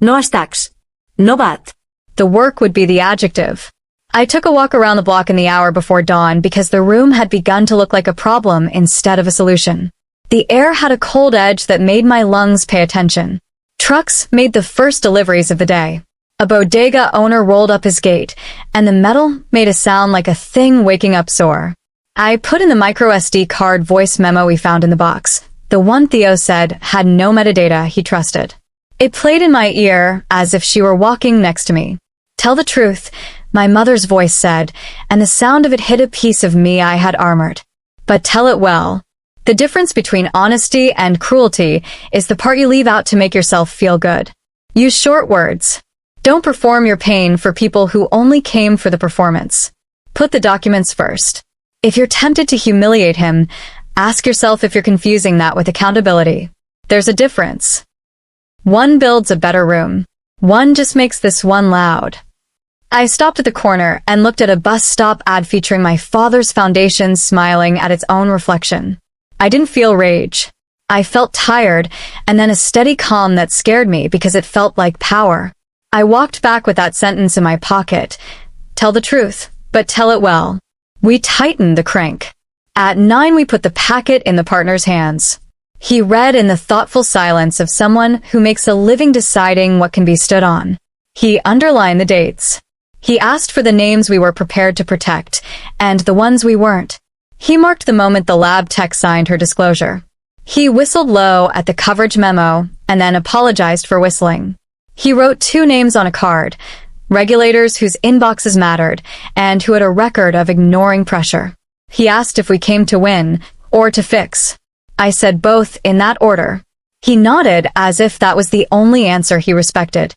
No hashtags. No bad. The work would be the adjective. I took a walk around the block in the hour before dawn because the room had begun to look like a problem instead of a solution. The air had a cold edge that made my lungs pay attention. Trucks made the first deliveries of the day. A bodega owner rolled up his gate, and the metal made a sound like a thing waking up sore. I put in the microSD card voice memo we found in the box. The one Theo said had no metadata he trusted. It played in my ear as if she were walking next to me. Tell the truth, my mother's voice said, and the sound of it hit a piece of me I had armored. But tell it well. The difference between honesty and cruelty is the part you leave out to make yourself feel good. Use short words. Don't perform your pain for people who only came for the performance. Put the documents first. If you're tempted to humiliate him, ask yourself if you're confusing that with accountability. There's a difference. One builds a better room. One just makes this one loud. I stopped at the corner and looked at a bus stop ad featuring my father's foundation smiling at its own reflection. I didn't feel rage. I felt tired, and then a steady calm that scared me because it felt like power. I walked back with that sentence in my pocket. Tell the truth, but tell it well. We tightened the crank. At 9 we put the packet in the partner's hands. He read in the thoughtful silence of someone who makes a living deciding what can be stood on. He underlined the dates. He asked for the names we were prepared to protect, and the ones we weren't. He marked the moment the lab tech signed her disclosure. He whistled low at the coverage memo, and then apologized for whistling. He wrote 2 names on a card, regulators whose inboxes mattered, and who had a record of ignoring pressure. He asked if we came to win, or to fix. I said both in that order. He nodded as if that was the only answer he respected.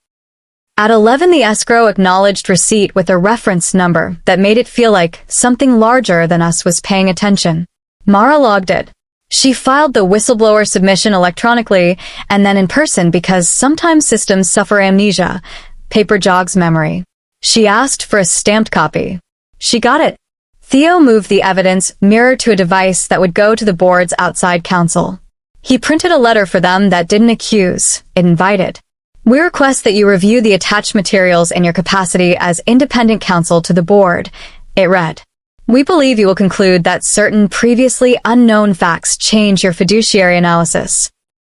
At 11 the escrow acknowledged receipt with a reference number that made it feel like something larger than us was paying attention. Mara logged it. She filed the whistleblower submission electronically and then in person because sometimes systems suffer amnesia. Paper jogs memory. She asked for a stamped copy. She got it. Theo moved the evidence mirror to a device that would go to the board's outside counsel. He printed a letter for them that didn't accuse, it invited. We request that you review the attached materials in your capacity as independent counsel to the board, it read. We believe you will conclude that certain previously unknown facts change your fiduciary analysis.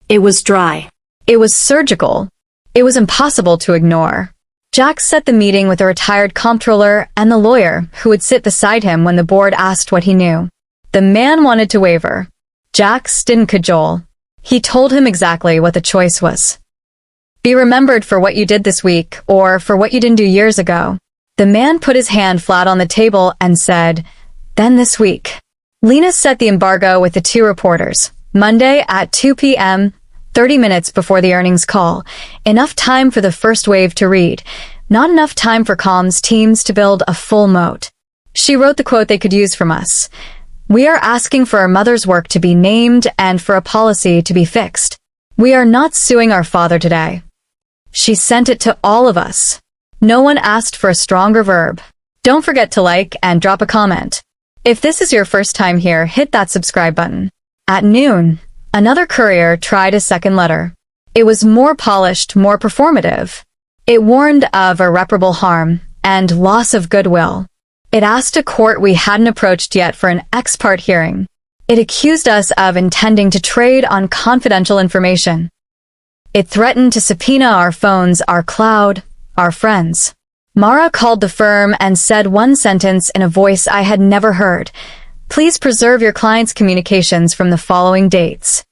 It was dry. It was surgical. It was impossible to ignore. Jack set the meeting with a retired comptroller and the lawyer who would sit beside him when the board asked what he knew. The man wanted to waver. Jax didn't cajole. He told him exactly what the choice was. Be remembered for what you did this week, or for what you didn't do years ago. The man put his hand flat on the table and said, then this week. Lena set the embargo with the 2 reporters. Monday at 2 p.m., 30 minutes before the earnings call. Enough time for the first wave to read. Not enough time for comms teams to build a full moat. She wrote the quote they could use from us. We are asking for our mother's work to be named and for a policy to be fixed. We are not suing our father today. She sent it to all of us. No one asked for a stronger verb. Don't forget to like and drop a comment. If this is your first time here, hit that subscribe button. At noon, another courier tried a second letter. It was more polished, more performative. It warned of irreparable harm and loss of goodwill. It asked a court we hadn't approached yet for an ex parte hearing. It accused us of intending to trade on confidential information. It threatened to subpoena our phones, our cloud, our friends. Mara called the firm and said one sentence in a voice I had never heard. Please preserve your client's communications from the following dates.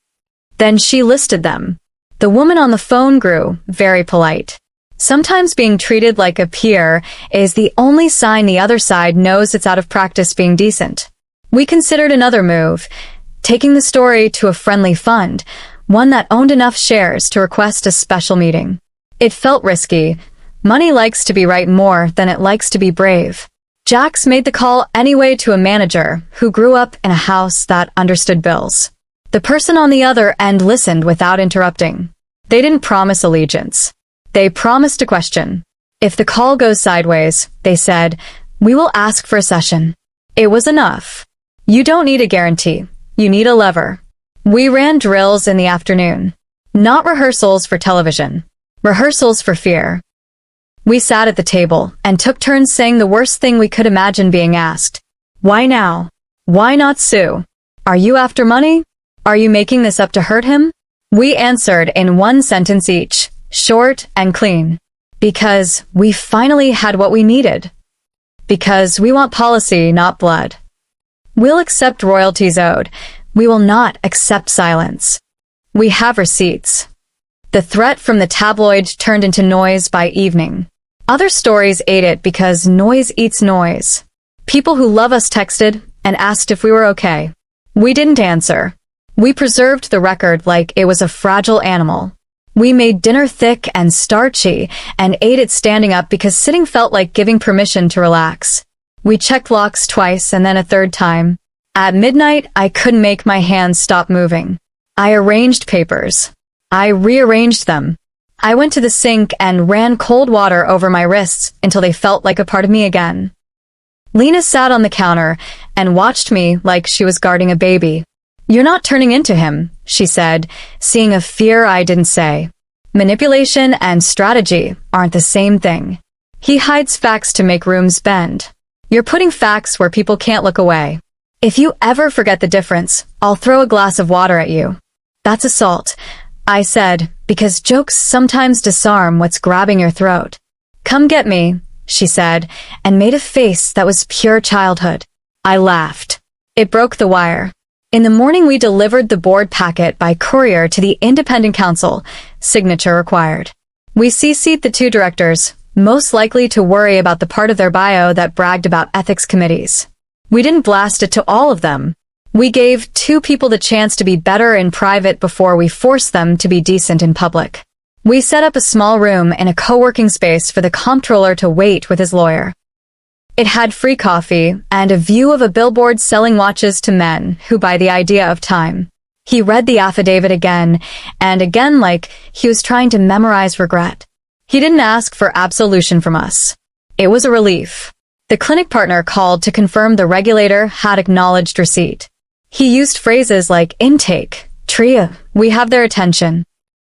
Then she listed them. The woman on the phone grew very polite. Sometimes being treated like a peer is the only sign the other side knows it's out of practice being decent. We considered another move, taking the story to a friendly fund, one that owned enough shares to request a special meeting. It felt risky. Money likes to be right more than it likes to be brave. Jax made the call anyway to a manager who grew up in a house that understood bills. The person on the other end listened without interrupting. They didn't promise allegiance. They promised a question. If the call goes sideways, they said, we will ask for a session. It was enough. You don't need a guarantee. You need a lever. We ran drills in the afternoon. Not rehearsals for television. Rehearsals for fear. We sat at the table and took turns saying the worst thing we could imagine being asked. Why now? Why not Sue? Are you after money? Are you making this up to hurt him? We answered in one sentence each, short and clean. Because we finally had what we needed. Because we want policy, not blood. We'll accept royalties owed. We will not accept silence. We have receipts. The threat from the tabloid turned into noise by evening. Other stories ate it because noise eats noise. People who love us texted and asked if we were okay. We didn't answer. We preserved the record like it was a fragile animal. We made dinner thick and starchy and ate it standing up because sitting felt like giving permission to relax. We checked locks twice and then a third time. At midnight, I couldn't make my hands stop moving. I arranged papers. I rearranged them. I went to the sink and ran cold water over my wrists until they felt like a part of me again. Lena sat on the counter and watched me like she was guarding a baby. You're not turning into him, she said, seeing a fear I didn't say. Manipulation and strategy aren't the same thing. He hides facts to make rooms bend. You're putting facts where people can't look away. If you ever forget the difference, I'll throw a glass of water at you. That's assault, I said, because jokes sometimes disarm what's grabbing your throat. Come get me, she said, and made a face that was pure childhood. I laughed. It broke the wire. In the morning we delivered the board packet by courier to the Independent Council, signature required. We CC'd the two directors, most likely to worry about the part of their bio that bragged about ethics committees. We didn't blast it to all of them. We gave two people the chance to be better in private before we forced them to be decent in public. We set up a small room in a co-working space for the comptroller to wait with his lawyer. It had free coffee and a view of a billboard selling watches to men who buy the idea of time. He read the affidavit again and again like he was trying to memorize regret. He didn't ask for absolution from us. It was a relief. The clinic partner called to confirm the regulator had acknowledged receipt. He used phrases like intake, tria, we have their attention.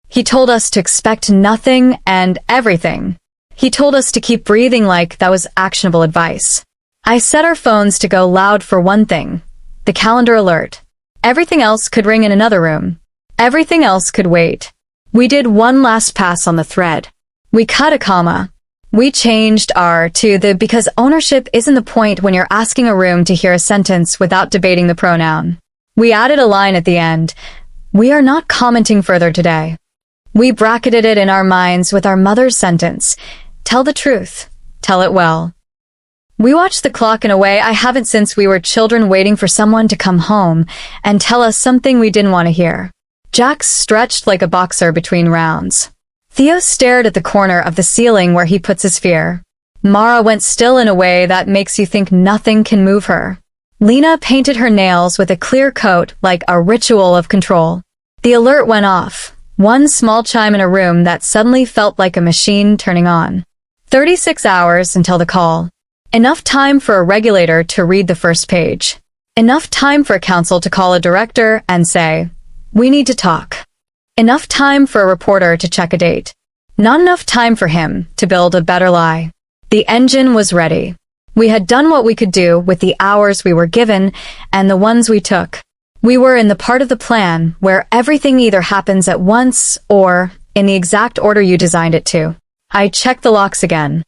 He told us to expect nothing and everything. He told us to keep breathing like that was actionable advice. I set our phones to go loud for one thing, the calendar alert. Everything else could ring in another room. Everything else could wait. We did one last pass on the thread. We cut a comma. We changed our to the because ownership isn't the point when you're asking a room to hear a sentence without debating the pronoun. We added a line at the end. We are not commenting further today. We bracketed it in our minds with our mother's sentence. Tell the truth. Tell it well. We watched the clock in a way I haven't since we were children waiting for someone to come home and tell us something we didn't want to hear. Jax stretched like a boxer between rounds. Theo stared at the corner of the ceiling where he puts his fear. Mara went still in a way that makes you think nothing can move her. Lena painted her nails with a clear coat like a ritual of control. The alert went off. One small chime in a room that suddenly felt like a machine turning on. 36 hours until the call. Enough time for a regulator to read the first page. Enough time for a council to call a director and say, we need to talk. Enough time for a reporter to check a date. Not enough time for him to build a better lie. The engine was ready. We had done what we could do with the hours we were given and the ones we took. We were in the part of the plan where everything either happens at once or in the exact order you designed it to. I checked the locks again.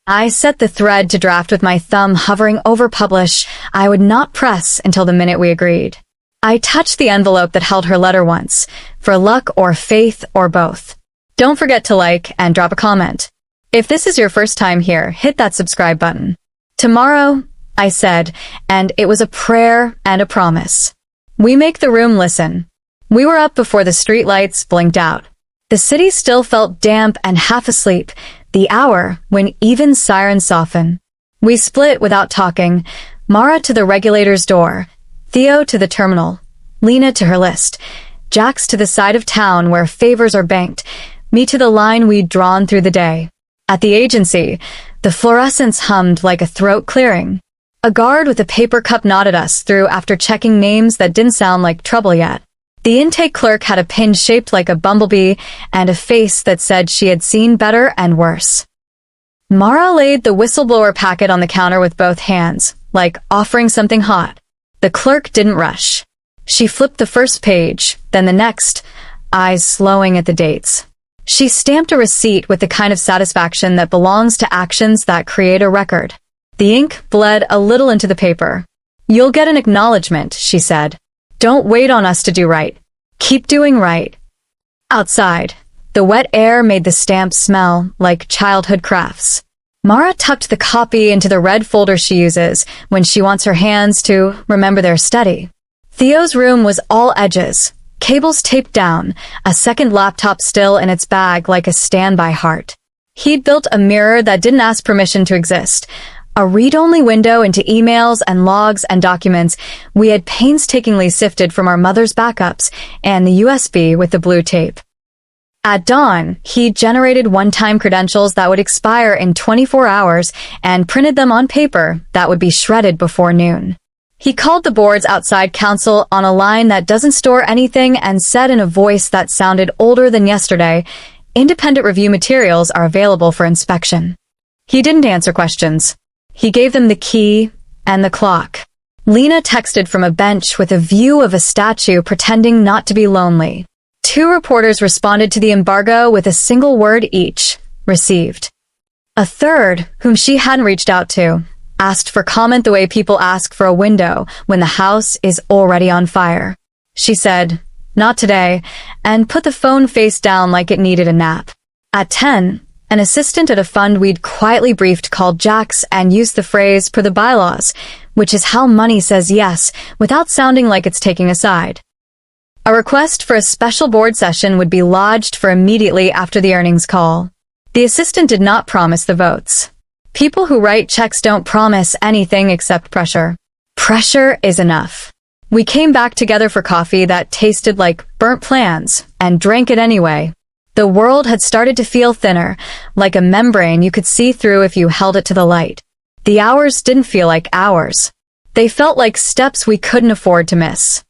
I set the thread to draft with my thumb hovering over publish. I would not press until the minute we agreed. I touched the envelope that held her letter once, for luck or faith or both. Don't forget to like and drop a comment. If this is your first time here, hit that subscribe button. Tomorrow, I said, and it was a prayer and a promise. We make the room listen. We were up before the streetlights blinked out. The city still felt damp and half asleep, the hour when even sirens soften. We split without talking, Mara to the regulator's door, Theo to the terminal, Lena to her list, Jax to the side of town where favors are banked, me to the line we'd drawn through the day. At the agency, the fluorescents hummed like a throat clearing. A guard with a paper cup nodded us through after checking names that didn't sound like trouble yet. The intake clerk had a pin shaped like a bumblebee and a face that said she had seen better and worse. Mara laid the whistleblower packet on the counter with both hands, like offering something hot. The clerk didn't rush. She flipped the first page, then the next, eyes slowing at the dates. She stamped a receipt with the kind of satisfaction that belongs to actions that create a record. The ink bled a little into the paper. "You'll get an acknowledgement," she said. "Don't wait on us to do right. Keep doing right." Outside, the wet air made the stamp smell like childhood crafts. Mara tucked the copy into the red folder she uses when she wants her hands to remember their study. Theo's room was all edges, cables taped down, a second laptop still in its bag like a standby heart. He'd built a mirror that didn't ask permission to exist, a read-only window into emails and logs and documents we had painstakingly sifted from our mother's backups, and the USB with the blue tape. At dawn, he generated one-time credentials that would expire in 24 hours and printed them on paper that would be shredded before noon. He called the board's outside counsel on a line that doesn't store anything and said in a voice that sounded older than yesterday, "Independent review materials are available for inspection." He didn't answer questions. He gave them the key and the clock. Lena texted from a bench with a view of a statue pretending not to be lonely. 2 reporters responded to the embargo with a single word each, "Received." A third, whom she hadn't reached out to, asked for comment the way people ask for a window when the house is already on fire. She said, "Not today," and put the phone face down like it needed a nap. At 10, an assistant at a fund we'd quietly briefed called Jax and used the phrase "per the bylaws," which is how money says yes without sounding like it's taking a side. A request for a special board session would be lodged for immediately after the earnings call. The assistant did not promise the votes. People who write checks don't promise anything except pressure. Pressure is enough. We came back together for coffee that tasted like burnt plans and drank it anyway. The world had started to feel thinner, like a membrane you could see through if you held it to the light. The hours didn't feel like hours. They felt like steps we couldn't afford to miss.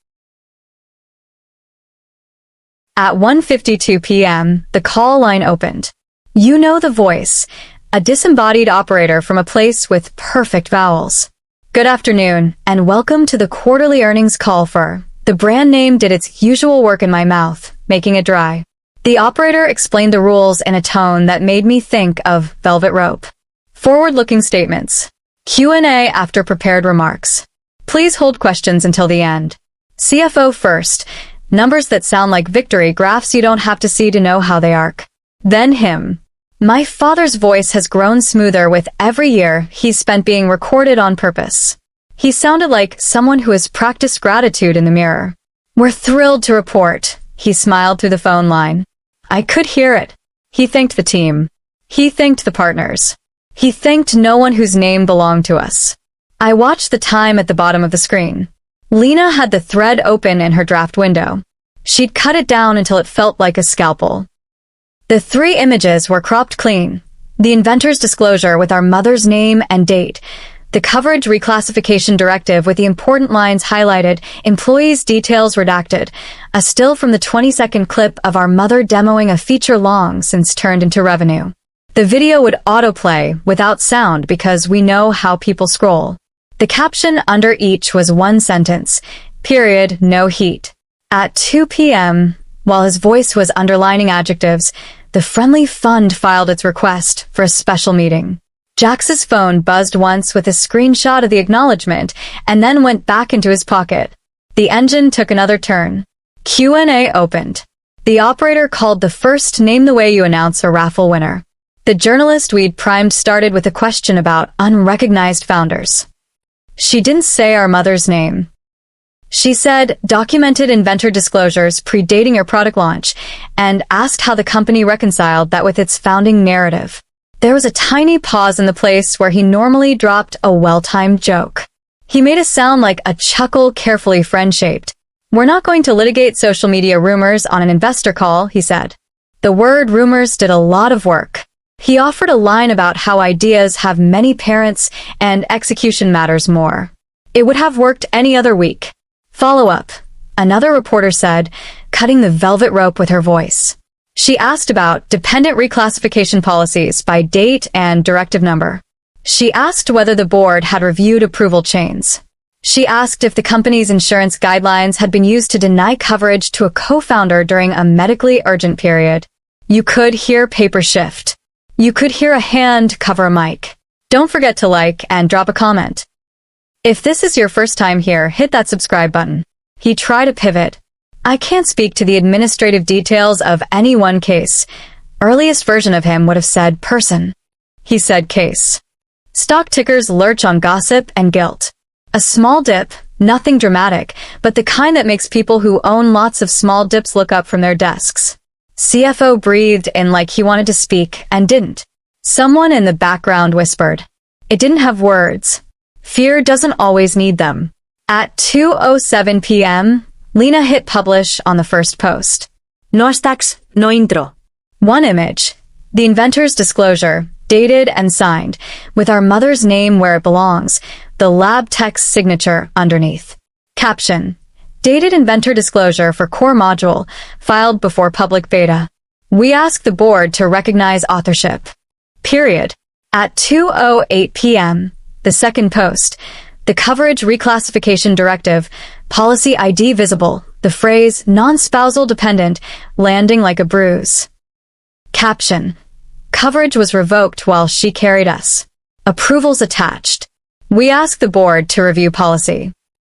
At 1:52 p.m., the call line opened. You know the voice, a disembodied operator from a place with perfect vowels. "Good afternoon, and welcome to the quarterly earnings call for..." The brand name did its usual work in my mouth, making it dry. The operator explained the rules in a tone that made me think of velvet rope. Forward-looking statements. Q&A after prepared remarks. Please hold questions until the end. CFO first. Numbers that sound like victory graphs you don't have to see to know how they arc. Then him. My father's voice has grown smoother with every year he's spent being recorded on purpose. He sounded like someone who has practiced gratitude in the mirror. "We're thrilled to report," he smiled through the phone line. I could hear it. He thanked the team. He thanked the partners. He thanked no one whose name belonged to us. I watched the time at the bottom of the screen. Lena had the thread open in her draft window. She'd cut it down until it felt like a scalpel. The 3 images were cropped clean. The inventor's disclosure with our mother's name and date. The coverage reclassification directive with the important lines highlighted, employees' details redacted. A still from the 20-second clip of our mother demoing a feature long since turned into revenue. The video would autoplay without sound because we know how people scroll. The caption under each was one sentence, period, no heat. At 2 p.m., while his voice was underlining adjectives, the friendly fund filed its request for a special meeting. Jax's phone buzzed once with a screenshot of the acknowledgement and then went back into his pocket. The engine took another turn. Q&A opened. The operator called the first Name the Way You Announce a raffle winner. The journalist we'd primed started with a question about unrecognized founders. She didn't say our mother's name. She said documented inventor disclosures predating your product launch and asked how the company reconciled that with its founding narrative. There was a tiny pause in the place where he normally dropped a well-timed joke. He made it sound like a chuckle carefully friend-shaped. "We're not going to litigate social media rumors on an investor call," he said. The word rumors did a lot of work. He offered a line about how ideas have many parents and execution matters more. It would have worked any other week. Follow up. Another reporter said, cutting the velvet rope with her voice. She asked about dependent reclassification policies by date and directive number. She asked whether the board had reviewed approval chains. She asked if the company's insurance guidelines had been used to deny coverage to a co-founder during a medically urgent period. You could hear paper shift. You could hear a hand cover a mic. Don't forget to like and drop a comment. If this is your first time here, hit that subscribe button. He tried to pivot. I can't speak to the administrative details of any one case. Earliest version of him would have said person. He said case. Stock tickers lurch on gossip and guilt. A small dip, nothing dramatic, but the kind that makes people who own lots of small dips look up from their desks. CFO breathed in like he wanted to speak and didn't. Someone in the background whispered. It didn't have words. Fear doesn't always need them. At 2:07 p.m., Lena hit publish on the first post. No hashtags, no intro. One image. The inventor's disclosure, dated and signed, with our mother's name where it belongs, the lab tech's signature underneath. Caption. Dated inventor disclosure for core module, filed before public beta. We ask the board to recognize authorship. Period. At 2:08 p.m., the second post, the coverage reclassification directive, policy ID visible, the phrase non-spousal dependent, landing like a bruise. Caption. Coverage was revoked while she carried us. Approvals attached. We ask the board to review policy.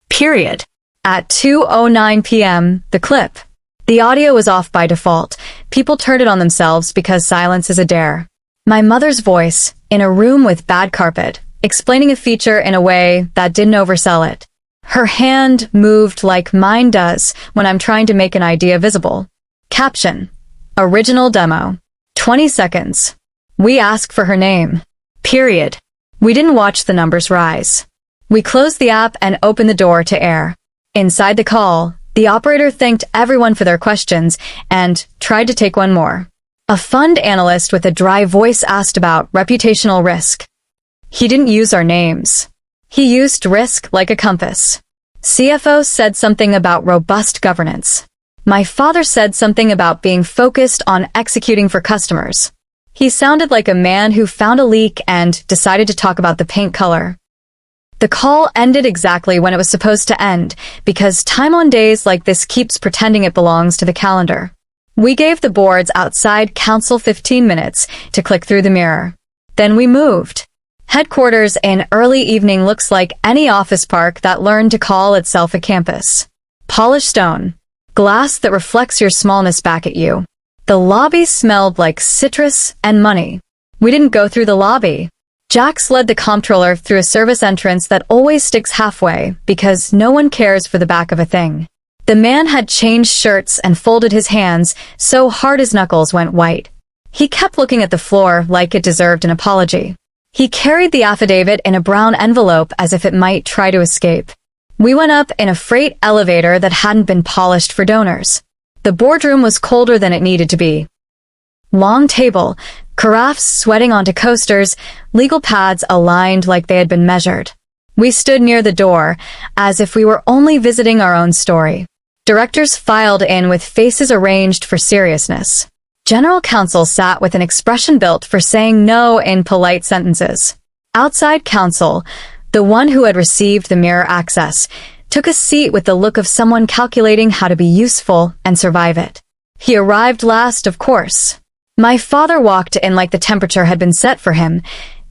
Period. At 2:09 p.m., the clip. The audio was off by default. People turned it on themselves because silence is a dare. My mother's voice, in a room with bad carpet, explaining a feature in a way that didn't oversell it. Her hand moved like mine does when I'm trying to make an idea visible. Caption. Original demo. 20 seconds. We ask for her name. Period. We didn't watch the numbers rise. We closed the app and opened the door to air. Inside the call, the operator thanked everyone for their questions and tried to take one more. A fund analyst with a dry voice asked about reputational risk. He didn't use our names. He used risk like a compass. CFO said something about robust governance. My father said something about being focused on executing for customers. He sounded like a man who found a leak and decided to talk about the paint color. The call ended exactly when it was supposed to end, because time on days like this keeps pretending it belongs to the calendar. We gave the board's outside counsel 15 minutes to click through the mirror. Then we moved. Headquarters in early evening looks like any office park that learned to call itself a campus. Polished stone. Glass that reflects your smallness back at you. The lobby smelled like citrus and money. We didn't go through the lobby. Jax led the comptroller through a service entrance that always sticks halfway because no one cares for the back of a thing. The man had changed shirts and folded his hands so hard his knuckles went white. He kept looking at the floor like it deserved an apology. He carried the affidavit in a brown envelope as if it might try to escape. We went up in a freight elevator that hadn't been polished for donors. The boardroom was colder than it needed to be. Long table, carafes sweating onto coasters, legal pads aligned like they had been measured. We stood near the door, as if we were only visiting our own story. Directors filed in with faces arranged for seriousness. General counsel sat with an expression built for saying no in polite sentences. Outside counsel, the one who had received the mirror access, took a seat with the look of someone calculating how to be useful and survive it. He arrived last, of course. My father walked in like the temperature had been set for him,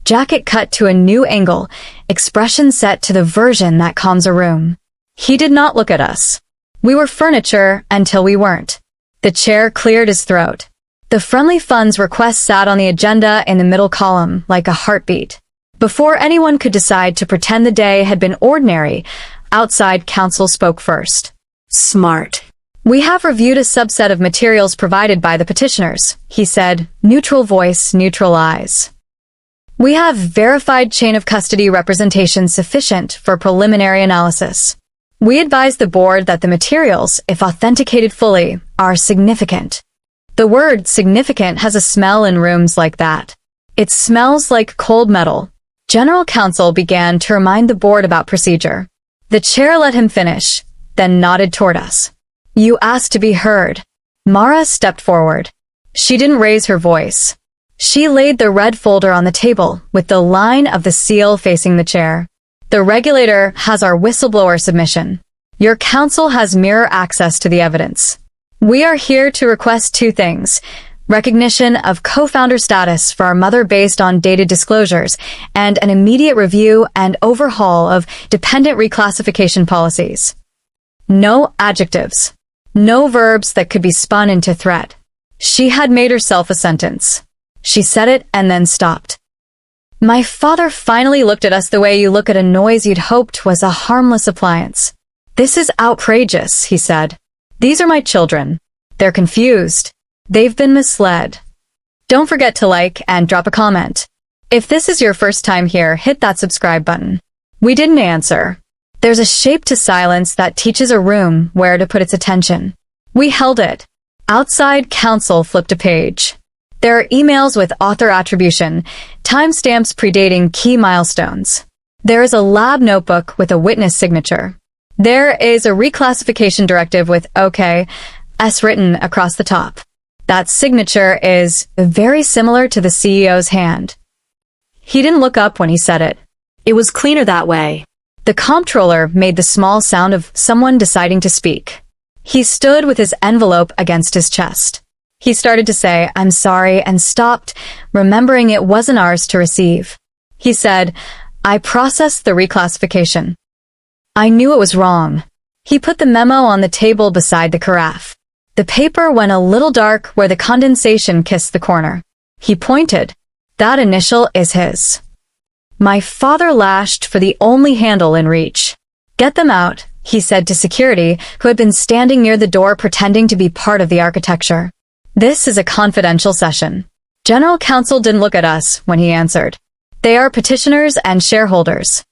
jacket cut to a new angle, expression set to the version that calms a room. He did not look at us. We were furniture until we weren't. The chair cleared his throat. The friendly funds request sat on the agenda in the middle column like a heartbeat. Before anyone could decide to pretend the day had been ordinary, outside counsel spoke first. Smart. We have reviewed a subset of materials provided by the petitioners, he said, neutral voice, neutral eyes. We have verified chain of custody representation sufficient for preliminary analysis. We advise the board that the materials, if authenticated fully, are significant. The word significant has a smell in rooms like that. It smells like cold metal. General Counsel began to remind the board about procedure. The chair let him finish, then nodded toward us. You asked to be heard. Mara stepped forward. She didn't raise her voice. She laid the red folder on the table with the line of the seal facing the chair. The regulator has our whistleblower submission. Your counsel has mirror access to the evidence. We are here to request two things: recognition of co-founder status for our mother based on dated disclosures, and an immediate review and overhaul of dependent reclassification policies. No adjectives. No verbs that could be spun into threat. She had made herself a sentence. She said it and then stopped. My father finally looked at us the way you look at a noise you'd hoped was a harmless appliance. This is outrageous, he said. These are my children. They're confused. They've been misled. Don't forget to like and drop a comment. If this is your first time here, hit that subscribe button. We didn't answer. There's a shape to silence that teaches a room where to put its attention. We held it. Outside counsel flipped a page. There are emails with author attribution, timestamps predating key milestones. There is a lab notebook with a witness signature. There is a reclassification directive with OK, S written across the top. That signature is very similar to the CEO's hand. He didn't look up when he said it. It was cleaner that way. The comptroller made the small sound of someone deciding to speak. He stood with his envelope against his chest. He started to say, I'm sorry, and stopped, remembering it wasn't ours to receive. He said, I processed the reclassification. I knew it was wrong. He put the memo on the table beside the carafe. The paper went a little dark where the condensation kissed the corner. He pointed. That initial is his. My father lashed for the only handle in reach. Get them out, he said to security, who had been standing near the door pretending to be part of the architecture. This is a confidential session. General Counsel didn't look at us when he answered. They are petitioners and shareholders.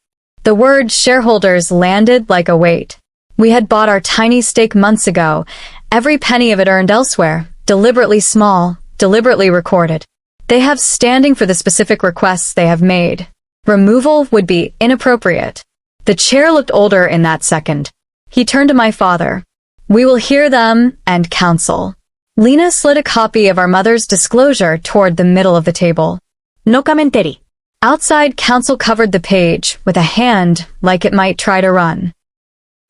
The word shareholders landed like a weight. We had bought our tiny stake months ago, every penny of it earned elsewhere, deliberately small, deliberately recorded. They have standing for the specific requests they have made. Removal would be inappropriate. The chair looked older in that second. He turned to my father. We will hear them and counsel. Lena slid a copy of our mother's disclosure toward the middle of the table. No commentary. Outside counsel covered the page with a hand like it might try to run.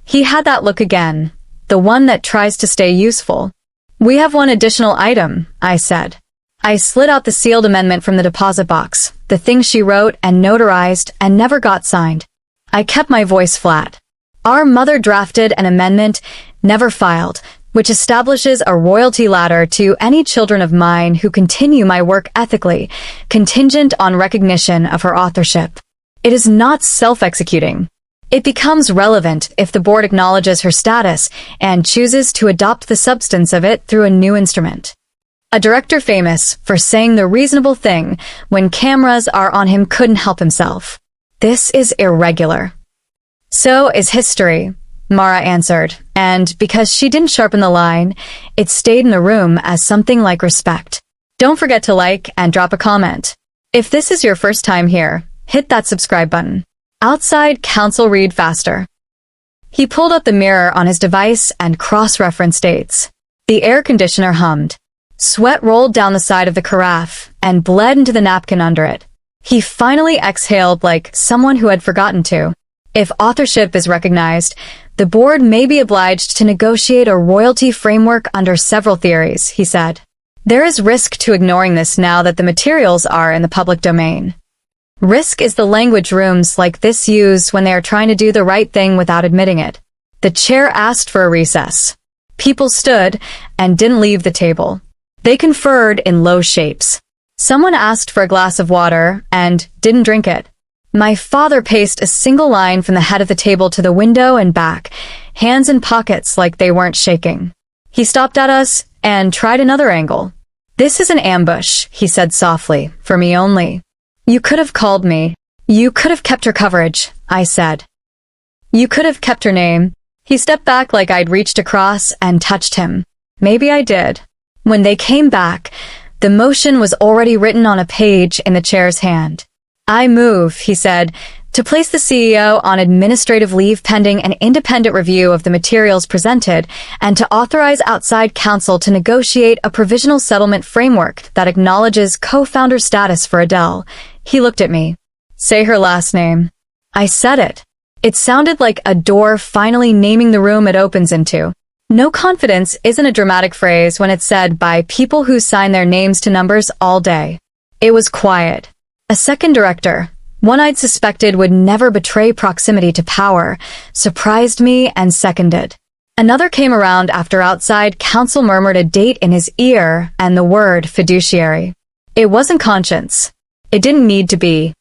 He had that look again, the one that tries to stay useful. We have one additional item, I said. I slid out the sealed amendment from the deposit box, the thing she wrote and notarized and never got signed. I kept my voice flat. Our mother drafted an amendment, never filed, which establishes a royalty ladder to any children of mine who continue my work ethically, contingent on recognition of her authorship. It is not self-executing. It becomes relevant if the board acknowledges her status and chooses to adopt the substance of it through a new instrument. A director famous for saying the reasonable thing when cameras are on him couldn't help himself. This is irregular. So is history, Mara answered, and because she didn't sharpen the line, it stayed in the room as something like respect. Don't forget to like and drop a comment. If this is your first time here, hit that subscribe button. Outside counsel read faster. He pulled up the mirror on his device and cross-referenced dates. The air conditioner hummed. Sweat rolled down the side of the carafe and bled into the napkin under it. He finally exhaled like someone who had forgotten to. If authorship is recognized, the board may be obliged to negotiate a royalty framework under several theories, he said. There is risk to ignoring this now that the materials are in the public domain. Risk is the language rooms like this use when they are trying to do the right thing without admitting it. The chair asked for a recess. People stood and didn't leave the table. They conferred in low shapes. Someone asked for a glass of water and didn't drink it. My father paced a single line from the head of the table to the window and back, hands in pockets like they weren't shaking. He stopped at us and tried another angle. This is an ambush, he said softly, for me only. You could have called me. You could have kept her coverage, I said. You could have kept her name. He stepped back like I'd reached across and touched him. Maybe I did. When they came back, The motion was already written on a page in the chair's hand. "I move," he said, "to place the CEO on administrative leave pending an independent review of the materials presented and to authorize outside counsel to negotiate a provisional settlement framework that acknowledges co-founder status for Adele." He looked at me. "Say her last name." I said it. It sounded like a door finally naming the room it opens into. No confidence isn't a dramatic phrase when it's said by people who sign their names to numbers all day. It was quiet. A second director, one I'd suspected would never betray proximity to power, surprised me and seconded. Another came around after outside counsel murmured a date in his ear and the word fiduciary. It wasn't conscience. It didn't need to be.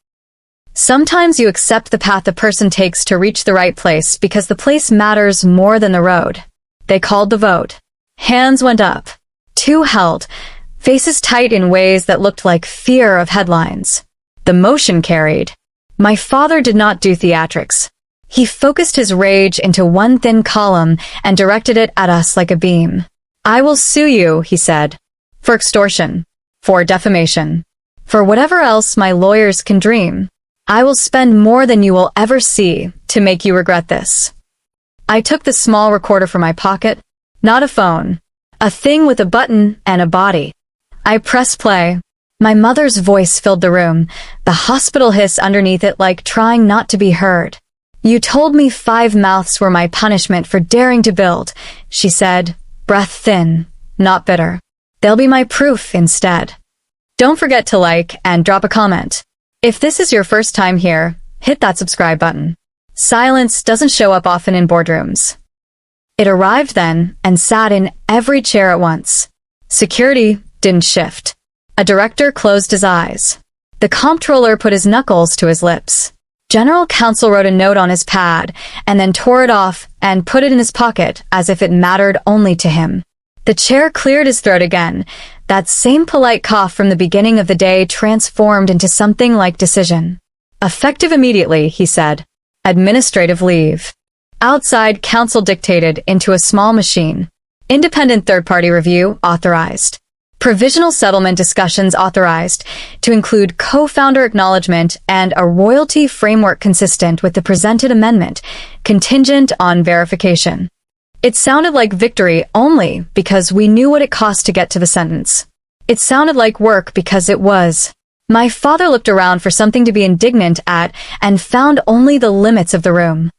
Sometimes you accept the path a person takes to reach the right place because the place matters more than the road. They called the vote. Hands went up. Two held, faces tight in ways that looked like fear of headlines. The motion carried. My father did not do theatrics. He focused his rage into one thin column and directed it at us like a beam. "I will sue you," he said, "for extortion, for defamation, for whatever else my lawyers can dream. I will spend more than you will ever see to make you regret this." I took the small recorder from my pocket, not a phone, a thing with a button and a body. I pressed play. My mother's voice filled the room, the hospital hiss underneath it like trying not to be heard. "You told me 5 mouths were my punishment for daring to build," she said, breath thin, not bitter. "They'll be my proof instead." Don't forget to like and drop a comment. If this is your first time here, hit that subscribe button. Silence doesn't show up often in boardrooms. It arrived then and sat in every chair at once. Security didn't shift. A director closed his eyes. The comptroller put his knuckles to his lips. General counsel wrote a note on his pad and then tore it off and put it in his pocket as if it mattered only to him. The chair cleared his throat again. That same polite cough from the beginning of the day transformed into something like decision. "Effective immediately," he said. "Administrative leave." Outside, counsel dictated into a small machine. "Independent third-party review authorized. Provisional settlement discussions authorized to include co-founder acknowledgement and a royalty framework consistent with the presented amendment, contingent on verification." It sounded like victory only because we knew what it cost to get to the sentence. It sounded like work because it was. My father looked around for something to be indignant at and found only the limits of the room.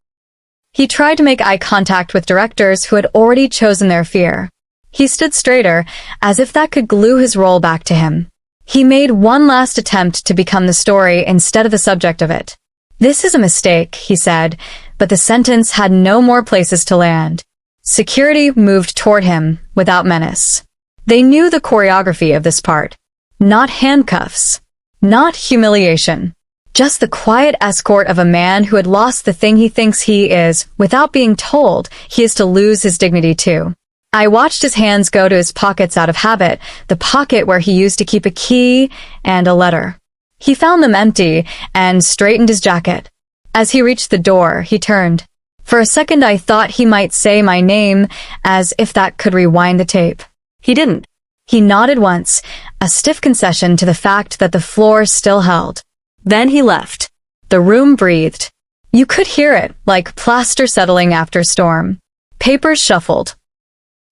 He tried to make eye contact with directors who had already chosen their fear. He stood straighter, as if that could glue his role back to him. He made one last attempt to become the story instead of the subject of it. "This is a mistake," he said, but the sentence had no more places to land. Security moved toward him without menace. They knew the choreography of this part. Not handcuffs. Not humiliation. Just the quiet escort of a man who had lost the thing he thinks he is without being told he is to lose his dignity too. I watched his hands go to his pockets out of habit, the pocket where he used to keep a key and a letter. He found them empty and straightened his jacket. As he reached the door, he turned. For a second I thought he might say my name, as if that could rewind the tape. He didn't. He nodded once, a stiff concession to the fact that the floor still held. Then he left. The room breathed. You could hear it, like plaster settling after a storm. Papers shuffled.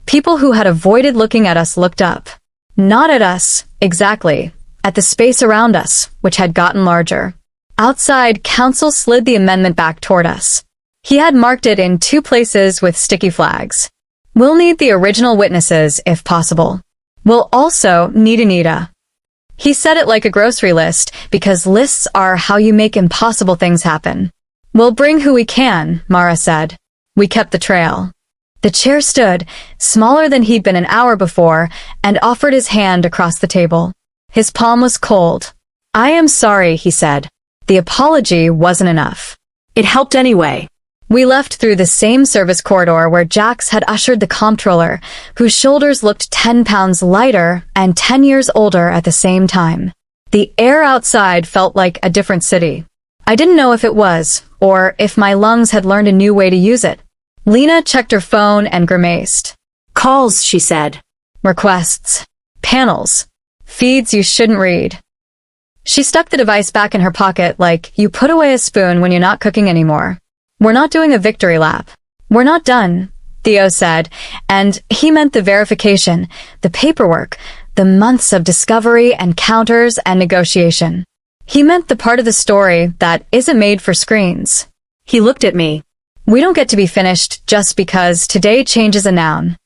People who had avoided looking at us looked up. Not at us, exactly, at the space around us, which had gotten larger. Outside, counsel slid the amendment back toward us. He had marked it in 2 places with sticky flags. We'll need the original witnesses, if possible. We'll also need Anita. He said it like a grocery list, because lists are how you make impossible things happen. We'll bring who we can, Mara said. We kept the trail. The chair stood, smaller than he'd been an hour before, and offered his hand across the table. His palm was cold. I am sorry, he said. The apology wasn't enough. It helped anyway. We left through the same service corridor where Jax had ushered the comptroller, whose shoulders looked 10 pounds lighter and 10 years older at the same time. The air outside felt like a different city. I didn't know if it was, or if my lungs had learned a new way to use it. Lena checked her phone and grimaced. Calls, she said. Requests. Panels. Feeds you shouldn't read. She stuck the device back in her pocket like you put away a spoon when you're not cooking anymore. We're not doing a victory lap. We're not done, Theo said, and he meant the verification, the paperwork, the months of discovery and counters and negotiation. He meant the part of the story that isn't made for screens. He looked at me. We don't get to be finished just because today changes a noun.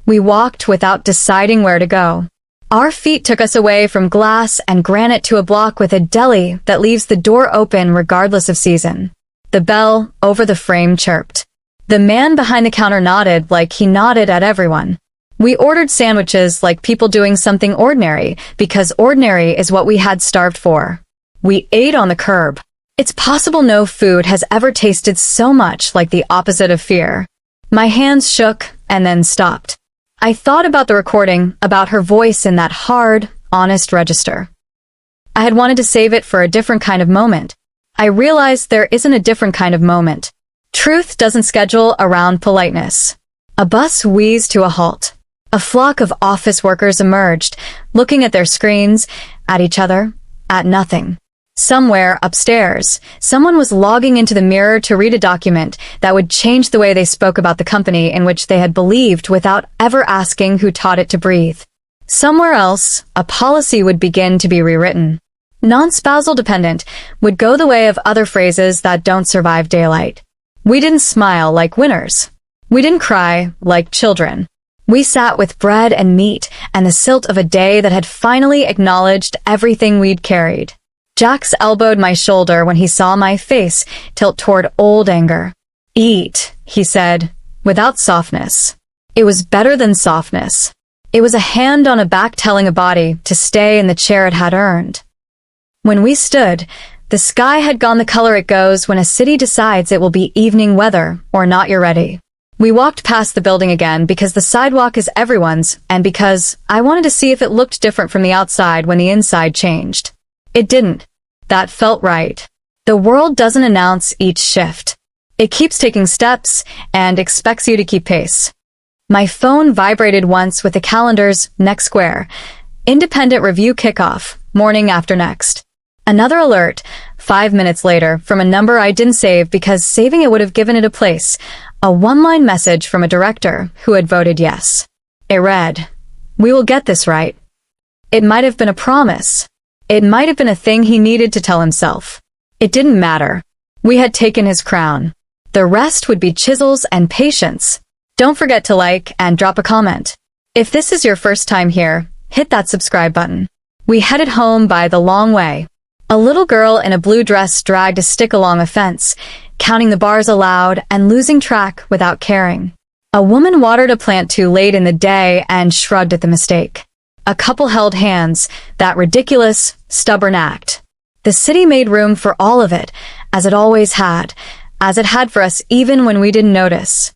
We walked without deciding where to go. Our feet took us away from glass and granite to a block with a deli that leaves the door open regardless of season. The bell over the frame chirped. The man behind the counter nodded like he nodded at everyone. We ordered sandwiches like people doing something ordinary because ordinary is what we had starved for. We ate on the curb. It's possible no food has ever tasted so much like the opposite of fear. My hands shook and then stopped. I thought about the recording, about her voice in that hard, honest register. I had wanted to save it for a different kind of moment. I realized there isn't a different kind of moment. Truth doesn't schedule around politeness. A bus wheezed to a halt. A flock of office workers emerged, looking at their screens, at each other, at nothing. Somewhere upstairs, someone was logging into the mirror to read a document that would change the way they spoke about the company in which they had believed without ever asking who taught it to breathe. Somewhere else, a policy would begin to be rewritten. Non-spousal dependent would go the way of other phrases that don't survive daylight. We didn't smile like winners. We didn't cry like children. We sat with bread and meat and the silt of a day that had finally acknowledged everything we'd carried. Jax elbowed my shoulder when he saw my face tilt toward old anger. Eat, he said, without softness. It was better than softness. It was a hand on a back telling a body to stay in the chair it had earned. When we stood, the sky had gone the color it goes when a city decides it will be evening weather or not you're ready. We walked past the building again because the sidewalk is everyone's and because I wanted to see if it looked different from the outside when the inside changed. It didn't. That felt right. The world doesn't announce each shift. It keeps taking steps and expects you to keep pace. My phone vibrated once with the calendar's next square. Independent review kickoff, morning after next. Another alert, 5 minutes later, from a number I didn't save because saving it would have given it a place. A one-line message from a director who had voted yes. It read, "We will get this right." It might have been a promise. It might have been a thing he needed to tell himself. It didn't matter. We had taken his crown. The rest would be chisels and patience. Don't forget to like and drop a comment. If this is your first time here, hit that subscribe button. We headed home by the long way. A little girl in a blue dress dragged a stick along a fence, counting the bars aloud and losing track without caring. A woman watered a plant too late in the day and shrugged at the mistake. A couple held hands, that ridiculous, stubborn act. The city made room for all of it, as it always had, as it had for us even when we didn't notice.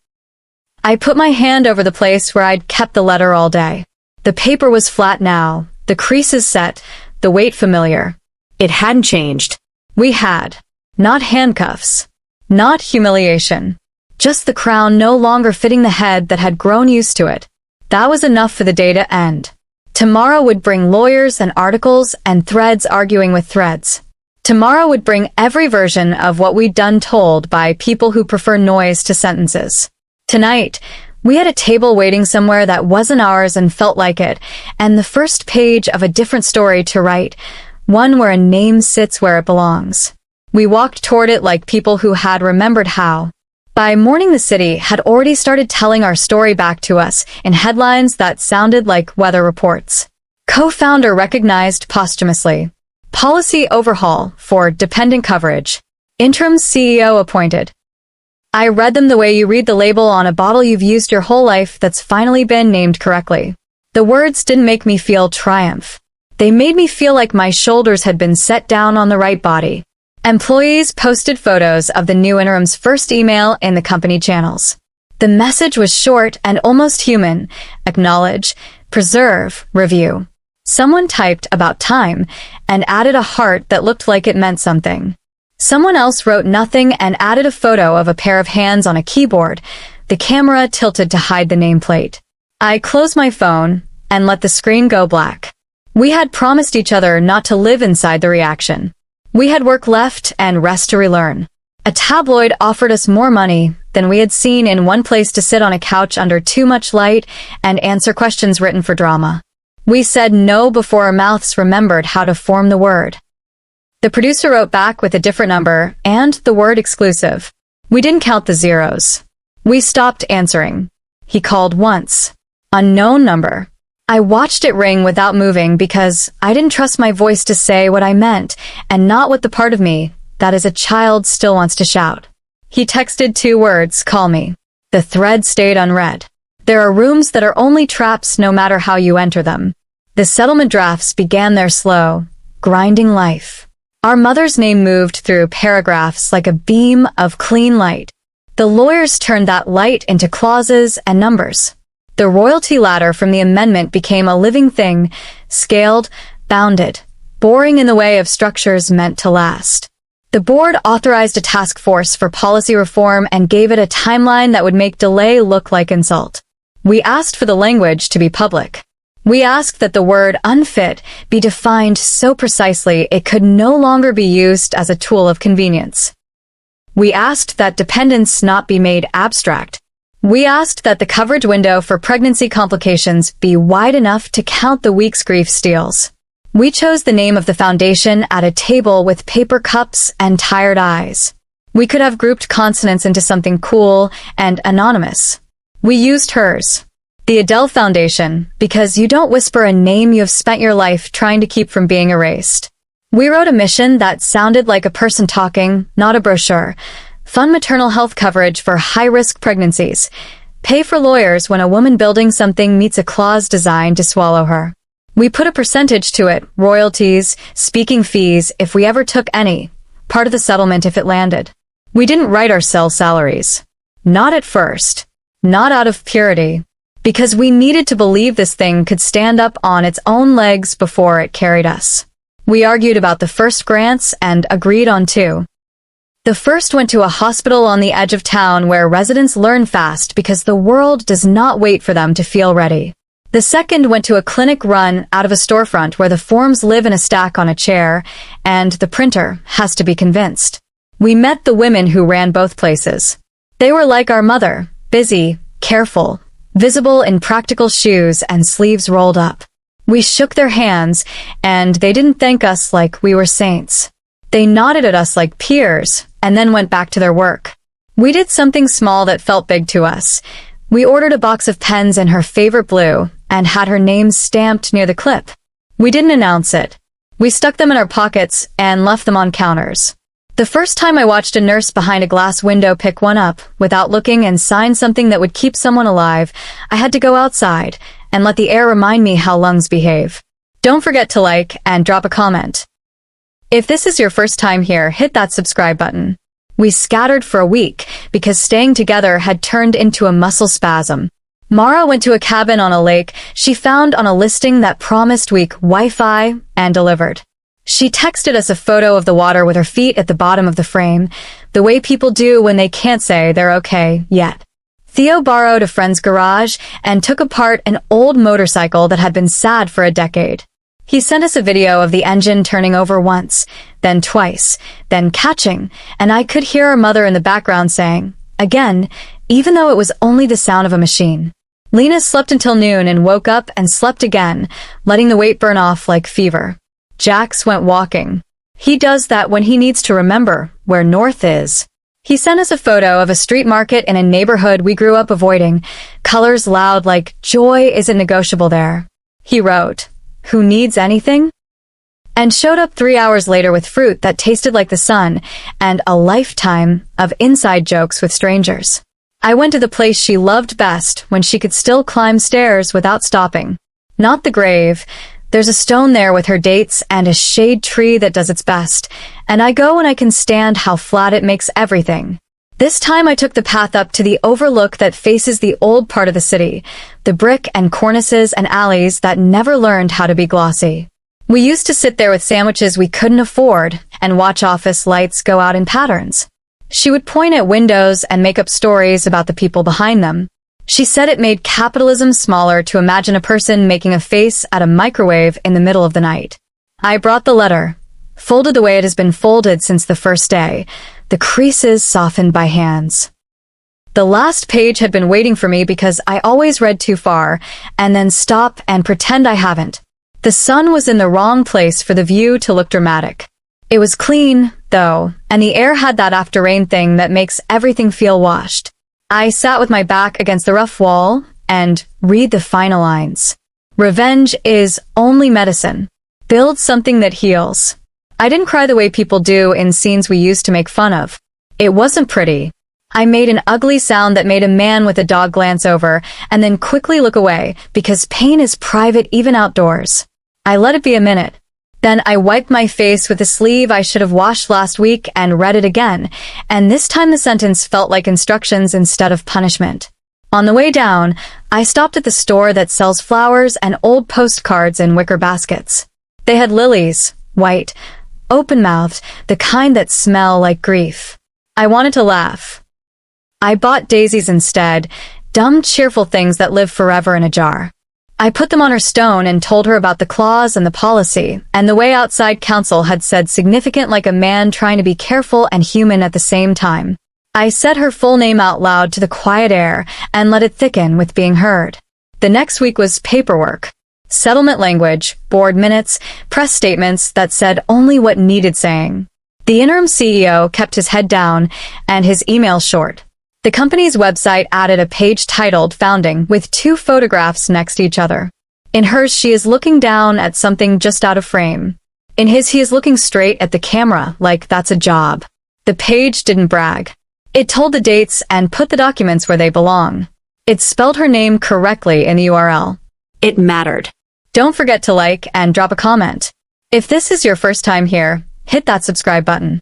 I put my hand over the place where I'd kept the letter all day. The paper was flat now, the creases set, the weight familiar. It hadn't changed. We had. Not handcuffs. Not humiliation. Just the crown no longer fitting the head that had grown used to it. That was enough for the day to end. Tomorrow would bring lawyers and articles and threads arguing with threads. Tomorrow would bring every version of what we'd done told by people who prefer noise to sentences. Tonight, we had a table waiting somewhere that wasn't ours and felt like it, and the first page of a different story to write, one where a name sits where it belongs. We walked toward it like people who had remembered how. By morning the city had already started telling our story back to us in headlines that sounded like weather reports. Co-founder recognized posthumously. Policy overhaul for dependent coverage. Interim CEO appointed. I read them the way you read the label on a bottle you've used your whole life that's finally been named correctly. The words didn't make me feel triumph. They made me feel like my shoulders had been set down on the right body. Employees posted photos of the new interim's first email in the company channels. The message was short and almost human. Acknowledge, preserve, review. Someone typed about time and added a heart that looked like it meant something. Someone else wrote nothing and added a photo of a pair of hands on a keyboard, the camera tilted to hide the nameplate. I closed my phone and let the screen go black. We had promised each other not to live inside the reaction. We had work left and rest to relearn. A tabloid offered us more money than we had seen in one place to sit on a couch under too much light and answer questions written for drama. We said no before our mouths remembered how to form the word. The producer wrote back with a different number and the word exclusive. We didn't count the zeros. We stopped answering. He called once. Unknown number. I watched it ring without moving because I didn't trust my voice to say what I meant and not what the part of me that is a child still wants to shout. He texted 2 words, call me. The thread stayed unread. There are rooms that are only traps no matter how you enter them. The settlement drafts began their slow, grinding life. Our mother's name moved through paragraphs like a beam of clean light. The lawyers turned that light into clauses and numbers. The royalty ladder from the amendment became a living thing, scaled, bounded, boring in the way of structures meant to last. The board authorized a task force for policy reform and gave it a timeline that would make delay look like insult. We asked for the language to be public. We asked that the word unfit be defined so precisely it could no longer be used as a tool of convenience. We asked that dependence not be made abstract. We asked that the coverage window for pregnancy complications be wide enough to count the week's grief steals. We chose the name of the foundation at a table with paper cups and tired eyes. We could have grouped consonants into something cool and anonymous. We used hers. The Adele Foundation, because you don't whisper a name you have spent your life trying to keep from being erased. We wrote a mission that sounded like a person talking, not a brochure. Fund maternal health coverage for high-risk pregnancies. Pay for lawyers when a woman building something meets a clause designed to swallow her. We put a percentage to it, royalties, speaking fees, if we ever took any, part of the settlement if it landed. We didn't write our cell salaries. Not at first. Not out of purity. Because we needed to believe this thing could stand up on its own legs before it carried us. We argued about the first grants and agreed on 2. The first went to a hospital on the edge of town where residents learn fast because the world does not wait for them to feel ready. The second went to a clinic run out of a storefront where the forms live in a stack on a chair, and the printer has to be convinced. We met the women who ran both places. They were like our mother, busy, careful, visible in practical shoes and sleeves rolled up. We shook their hands, and they didn't thank us like we were saints. They nodded at us like peers, and then went back to their work. We did something small that felt big to us. We ordered a box of pens in her favorite blue, and had her name stamped near the clip. We didn't announce it. We stuck them in our pockets and left them on counters. The first time I watched a nurse behind a glass window pick one up, without looking, and sign something that would keep someone alive, I had to go outside and let the air remind me how lungs behave. Don't forget to like and drop a comment. If this is your first time here, hit that subscribe button. We scattered for a week because staying together had turned into a muscle spasm. Mara went to a cabin on a lake she found on a listing that promised weak Wi-Fi and delivered. She texted us a photo of the water with her feet at the bottom of the frame, the way people do when they can't say they're okay yet. Theo borrowed a friend's garage and took apart an old motorcycle that had been sad for a decade. He sent us a video of the engine turning over once, then twice, then catching, and I could hear our mother in the background saying, again, even though it was only the sound of a machine. Lena slept until noon and woke up and slept again, letting the weight burn off like fever. Jax went walking. He does that when he needs to remember where north is. He sent us a photo of a street market in a neighborhood we grew up avoiding, colors loud like joy isn't negotiable there. He wrote, "Who needs anything?" and showed up 3 hours later with fruit that tasted like the sun and a lifetime of inside jokes with strangers. I went to the place she loved best when she could still climb stairs without stopping. Not the grave. There's a stone there with her dates and a shade tree that does its best, and I go when I can stand how flat it makes everything. This time I took the path up to the overlook that faces the old part of the city, the brick and cornices and alleys that never learned how to be glossy. We used to sit there with sandwiches we couldn't afford and watch office lights go out in patterns. She would point at windows and make up stories about the people behind them. She said it made capitalism smaller to imagine a person making a face at a microwave in the middle of the night. I brought the letter, folded the way it has been folded since the first day, the creases softened by hands. The last page had been waiting for me because I always read too far, and then stop and pretend I haven't. The sun was in the wrong place for the view to look dramatic. It was clean, though, and the air had that after-rain thing that makes everything feel washed. I sat with my back against the rough wall and read the final lines. Revenge is only medicine. Build something that heals. I didn't cry the way people do in scenes we used to make fun of. It wasn't pretty. I made an ugly sound that made a man with a dog glance over and then quickly look away because pain is private even outdoors. I let it be a minute. Then I wiped my face with the sleeve I should have washed last week and read it again, and this time the sentence felt like instructions instead of punishment. On the way down, I stopped at the store that sells flowers and old postcards in wicker baskets. They had lilies, white, open-mouthed, the kind that smell like grief. I wanted to laugh. I bought daisies instead, dumb, cheerful things that live forever in a jar. I put them on her stone and told her about the clause and the policy, and the way outside counsel had said significant like a man trying to be careful and human at the same time. I said her full name out loud to the quiet air and let it thicken with being heard. The next week was paperwork. Settlement language, board minutes, press statements that said only what needed saying. The interim CEO kept his head down and his email short. The company's website added a page titled Founding with 2 photographs next to each other. In hers, she is looking down at something just out of frame. In his, he is looking straight at the camera like that's a job. The page didn't brag. It told the dates and put the documents where they belong. It spelled her name correctly in the URL. It mattered. Don't forget to like and drop a comment. If this is your first time here, hit that subscribe button.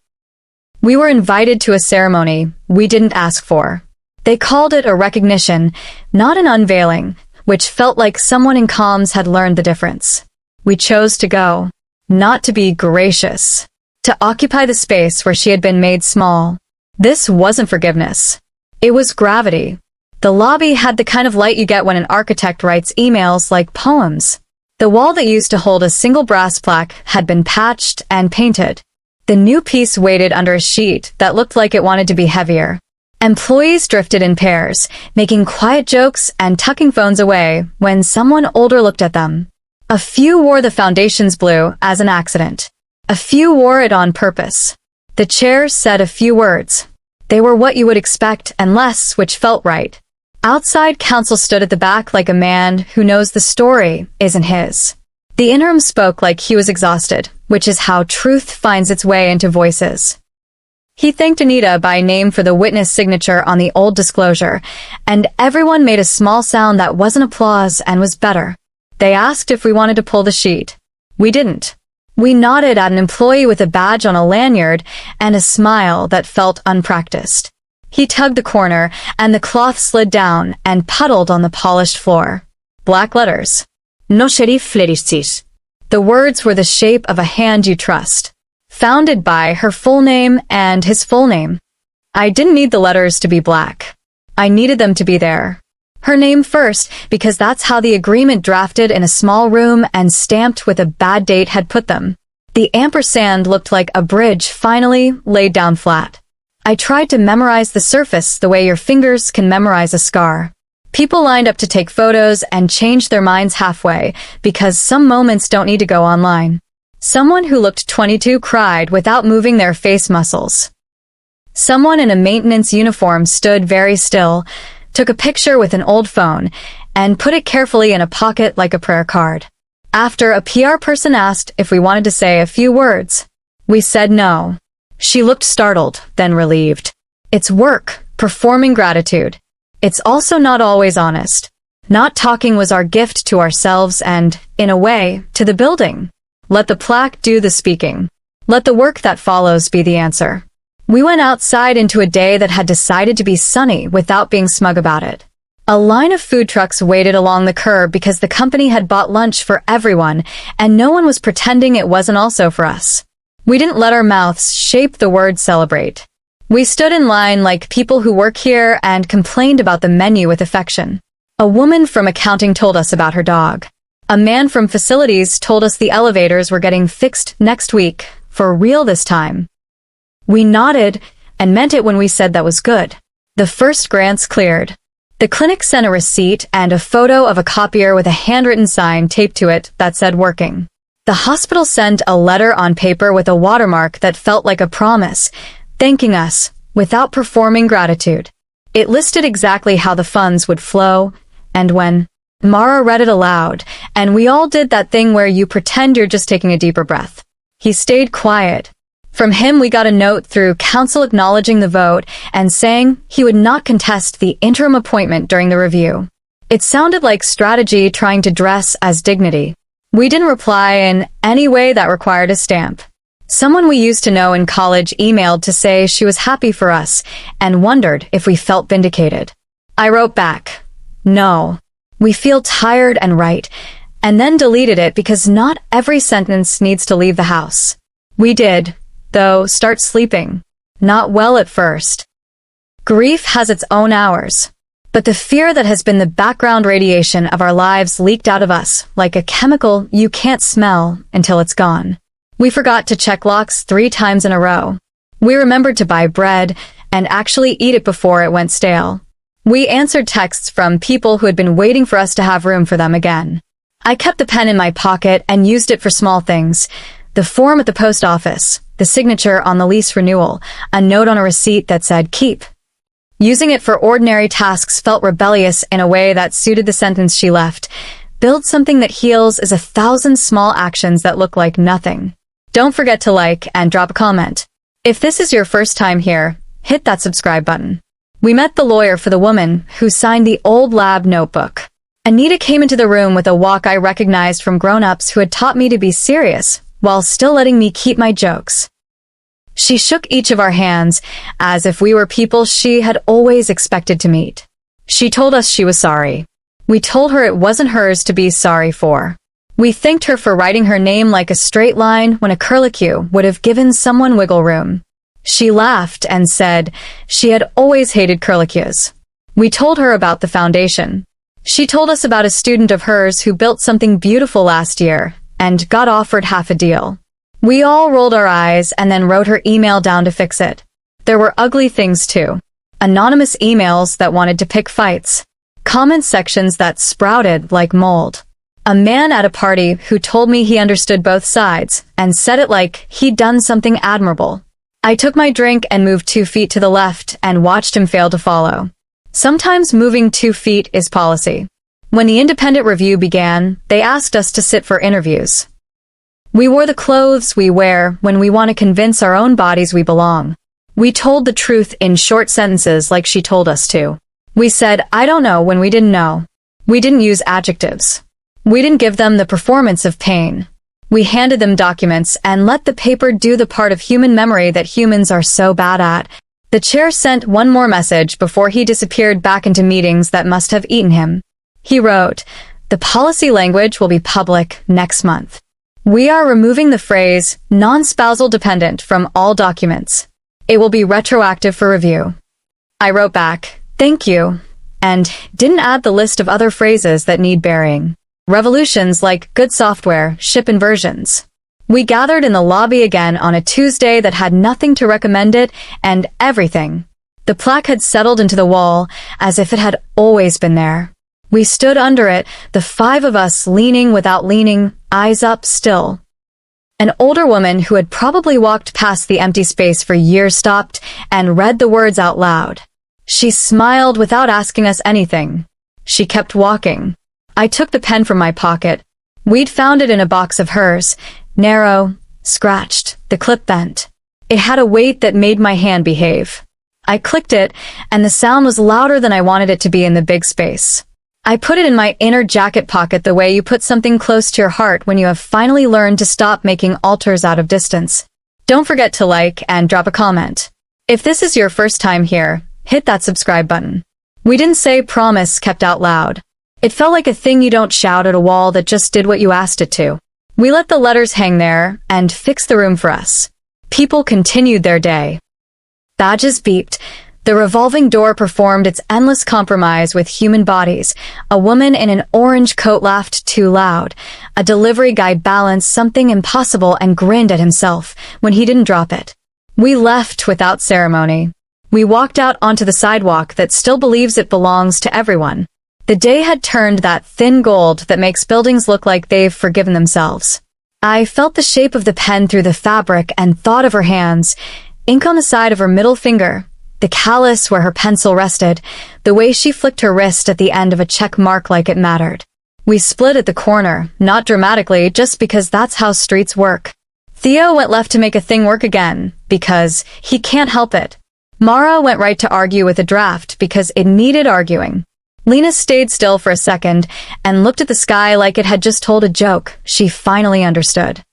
We were invited to a ceremony we didn't ask for. They called it a recognition, not an unveiling, which felt like someone in comms had learned the difference. We chose to go, not to be gracious, to occupy the space where she had been made small. This wasn't forgiveness. It was gravity. The lobby had the kind of light you get when an architect writes emails like poems. The wall that used to hold a single brass plaque had been patched and painted. The new piece waited under a sheet that looked like it wanted to be heavier. Employees drifted in pairs, making quiet jokes and tucking phones away when someone older looked at them. A few wore the foundation's blue as an accident. A few wore it on purpose. The chairs said a few words. They were what you would expect and less, which felt right. Outside counsel stood at the back like a man who knows the story isn't his. The interim spoke like he was exhausted, which is how truth finds its way into voices. He thanked Anita by name for the witness signature on the old disclosure, and everyone made a small sound that wasn't applause and was better. They asked if we wanted to pull the sheet. We didn't. We nodded at an employee with a badge on a lanyard and a smile that felt unpracticed. He tugged the corner, and the cloth slid down and puddled on the polished floor. Black letters. No sheriff fleristis. The words were the shape of a hand you trust. Founded by her full name and his full name. I didn't need the letters to be black. I needed them to be there. Her name first, because that's how the agreement drafted in a small room and stamped with a bad date had put them. The ampersand looked like a bridge finally laid down flat. I tried to memorize the surface the way your fingers can memorize a scar. People lined up to take photos and changed their minds halfway, because some moments don't need to go online. Someone who looked 22 cried without moving their face muscles. Someone in a maintenance uniform stood very still, took a picture with an old phone, and put it carefully in a pocket like a prayer card. After a PR person asked if we wanted to say a few words, we said no. She looked startled, then relieved. It's work, performing gratitude. It's also not always honest. Not talking was our gift to ourselves and, in a way, to the building. Let the plaque do the speaking. Let the work that follows be the answer. We went outside into a day that had decided to be sunny without being smug about it. A line of food trucks waited along the curb because the company had bought lunch for everyone, and no one was pretending it wasn't also for us. We didn't let our mouths shape the word celebrate. We stood in line like people who work here and complained about the menu with affection. A woman from accounting told us about her dog. A man from facilities told us the elevators were getting fixed next week, for real this time. We nodded and meant it when we said that was good. The first grants cleared. The clinic sent a receipt and a photo of a copier with a handwritten sign taped to it that said working. The hospital sent a letter on paper with a watermark that felt like a promise, thanking us without performing gratitude. It listed exactly how the funds would flow, and when Mara read it aloud, and we all did that thing where you pretend you're just taking a deeper breath. He stayed quiet. From him we got a note through counsel acknowledging the vote and saying he would not contest the interim appointment during the review. It sounded like strategy trying to dress as dignity. We didn't reply in any way that required a stamp. Someone we used to know in college emailed to say she was happy for us and wondered if we felt vindicated. I wrote back, "No, we feel tired and right," and then deleted it because not every sentence needs to leave the house. We did, though, start sleeping. Not well at first. Grief has its own hours, but the fear that has been the background radiation of our lives leaked out of us like a chemical you can't smell until it's gone. We forgot to check locks 3 times in a row. We remembered to buy bread and actually eat it before it went stale. We answered texts from people who had been waiting for us to have room for them again. I kept the pen in my pocket and used it for small things. The form at the post office, the signature on the lease renewal, a note on a receipt that said keep. Using it for ordinary tasks felt rebellious in a way that suited the sentence she left. Build something that heals is 1,000 small actions that look like nothing. Don't forget to like and drop a comment. If this is your first time here, hit that subscribe button. We met the lawyer for the woman who signed the old lab notebook. Anita came into the room with a walk I recognized from grown-ups who had taught me to be serious, while still letting me keep my jokes. She shook each of our hands, as if we were people she had always expected to meet. She told us she was sorry. We told her it wasn't hers to be sorry for. We thanked her for writing her name like a straight line when a curlicue would have given someone wiggle room. She laughed and said she had always hated curlicues. We told her about the foundation. She told us about a student of hers who built something beautiful last year and got offered half a deal. We all rolled our eyes and then wrote her email down to fix it. There were ugly things too. Anonymous emails that wanted to pick fights. Comment sections that sprouted like mold. A man at a party who told me he understood both sides and said it like he'd done something admirable. I took my drink and moved 2 feet to the left and watched him fail to follow. Sometimes moving 2 feet is policy. When the independent review began, they asked us to sit for interviews. We wore the clothes we wear when we want to convince our own bodies we belong. We told the truth in short sentences like she told us to. We said, "I don't know," when we didn't know. We didn't use adjectives. We didn't give them the performance of pain. We handed them documents and let the paper do the part of human memory that humans are so bad at. The chair sent one more message before he disappeared back into meetings that must have eaten him. He wrote, "The policy language will be public next month. We are removing the phrase non-spousal dependent from all documents. It will be retroactive for review." I wrote back, "Thank you," and didn't add the list of other phrases that need burying. Revolutions like good software, ship inversions. We gathered in the lobby again on a Tuesday that had nothing to recommend it and everything. The plaque had settled into the wall as if it had always been there. We stood under it, the 5 of us leaning without leaning, eyes up still. An older woman who had probably walked past the empty space for years stopped and read the words out loud. She smiled without asking us anything. She kept walking. I took the pen from my pocket. We'd found it in a box of hers, narrow, scratched, the clip bent. It had a weight that made my hand behave. I clicked it, and the sound was louder than I wanted it to be in the big space. I put it in my inner jacket pocket the way you put something close to your heart when you have finally learned to stop making altars out of distance. Don't forget to like and drop a comment. If this is your first time here, hit that subscribe button. We didn't say promise kept out loud. It felt like a thing you don't shout at a wall that just did what you asked it to. We let the letters hang there and fix the room for us. People continued their day. Badges beeped. The revolving door performed its endless compromise with human bodies. A woman in an orange coat laughed too loud. A delivery guy balanced something impossible and grinned at himself when he didn't drop it. We left without ceremony. We walked out onto the sidewalk that still believes it belongs to everyone. The day had turned that thin gold that makes buildings look like they've forgiven themselves. I felt the shape of the pen through the fabric and thought of her hands, ink on the side of her middle finger, the callus where her pencil rested, the way she flicked her wrist at the end of a check mark like it mattered. We split at the corner, not dramatically, just because that's how streets work. Theo went left to make a thing work again, because he can't help it. Mara went right to argue with a draft because it needed arguing. Lena stayed still for a second and looked at the sky like it had just told a joke. She finally understood.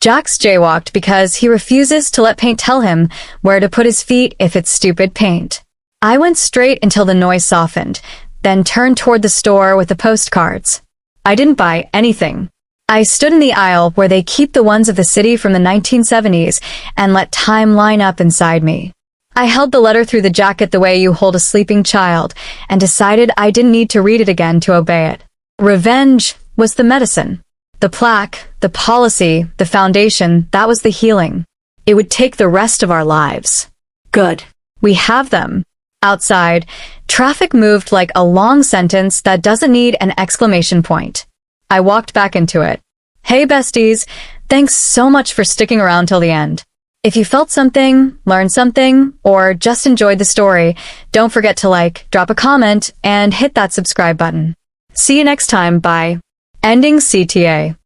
Jax jaywalked because he refuses to let paint tell him where to put his feet if it's stupid paint. I went straight until the noise softened, then turned toward the store with the postcards. I didn't buy anything. I stood in the aisle where they keep the ones of the city from the 1970s and let time line up inside me. I held the letter through the jacket the way you hold a sleeping child and decided I didn't need to read it again to obey it. Revenge was the medicine. The plaque, the policy, the foundation, that was the healing. It would take the rest of our lives. Good. We have them. Outside, traffic moved like a long sentence that doesn't need an exclamation point. I walked back into it. Hey besties, thanks so much for sticking around till the end. If you felt something, learned something, or just enjoyed the story, don't forget to like, drop a comment, and hit that subscribe button. See you next time. Bye. Ending CTA.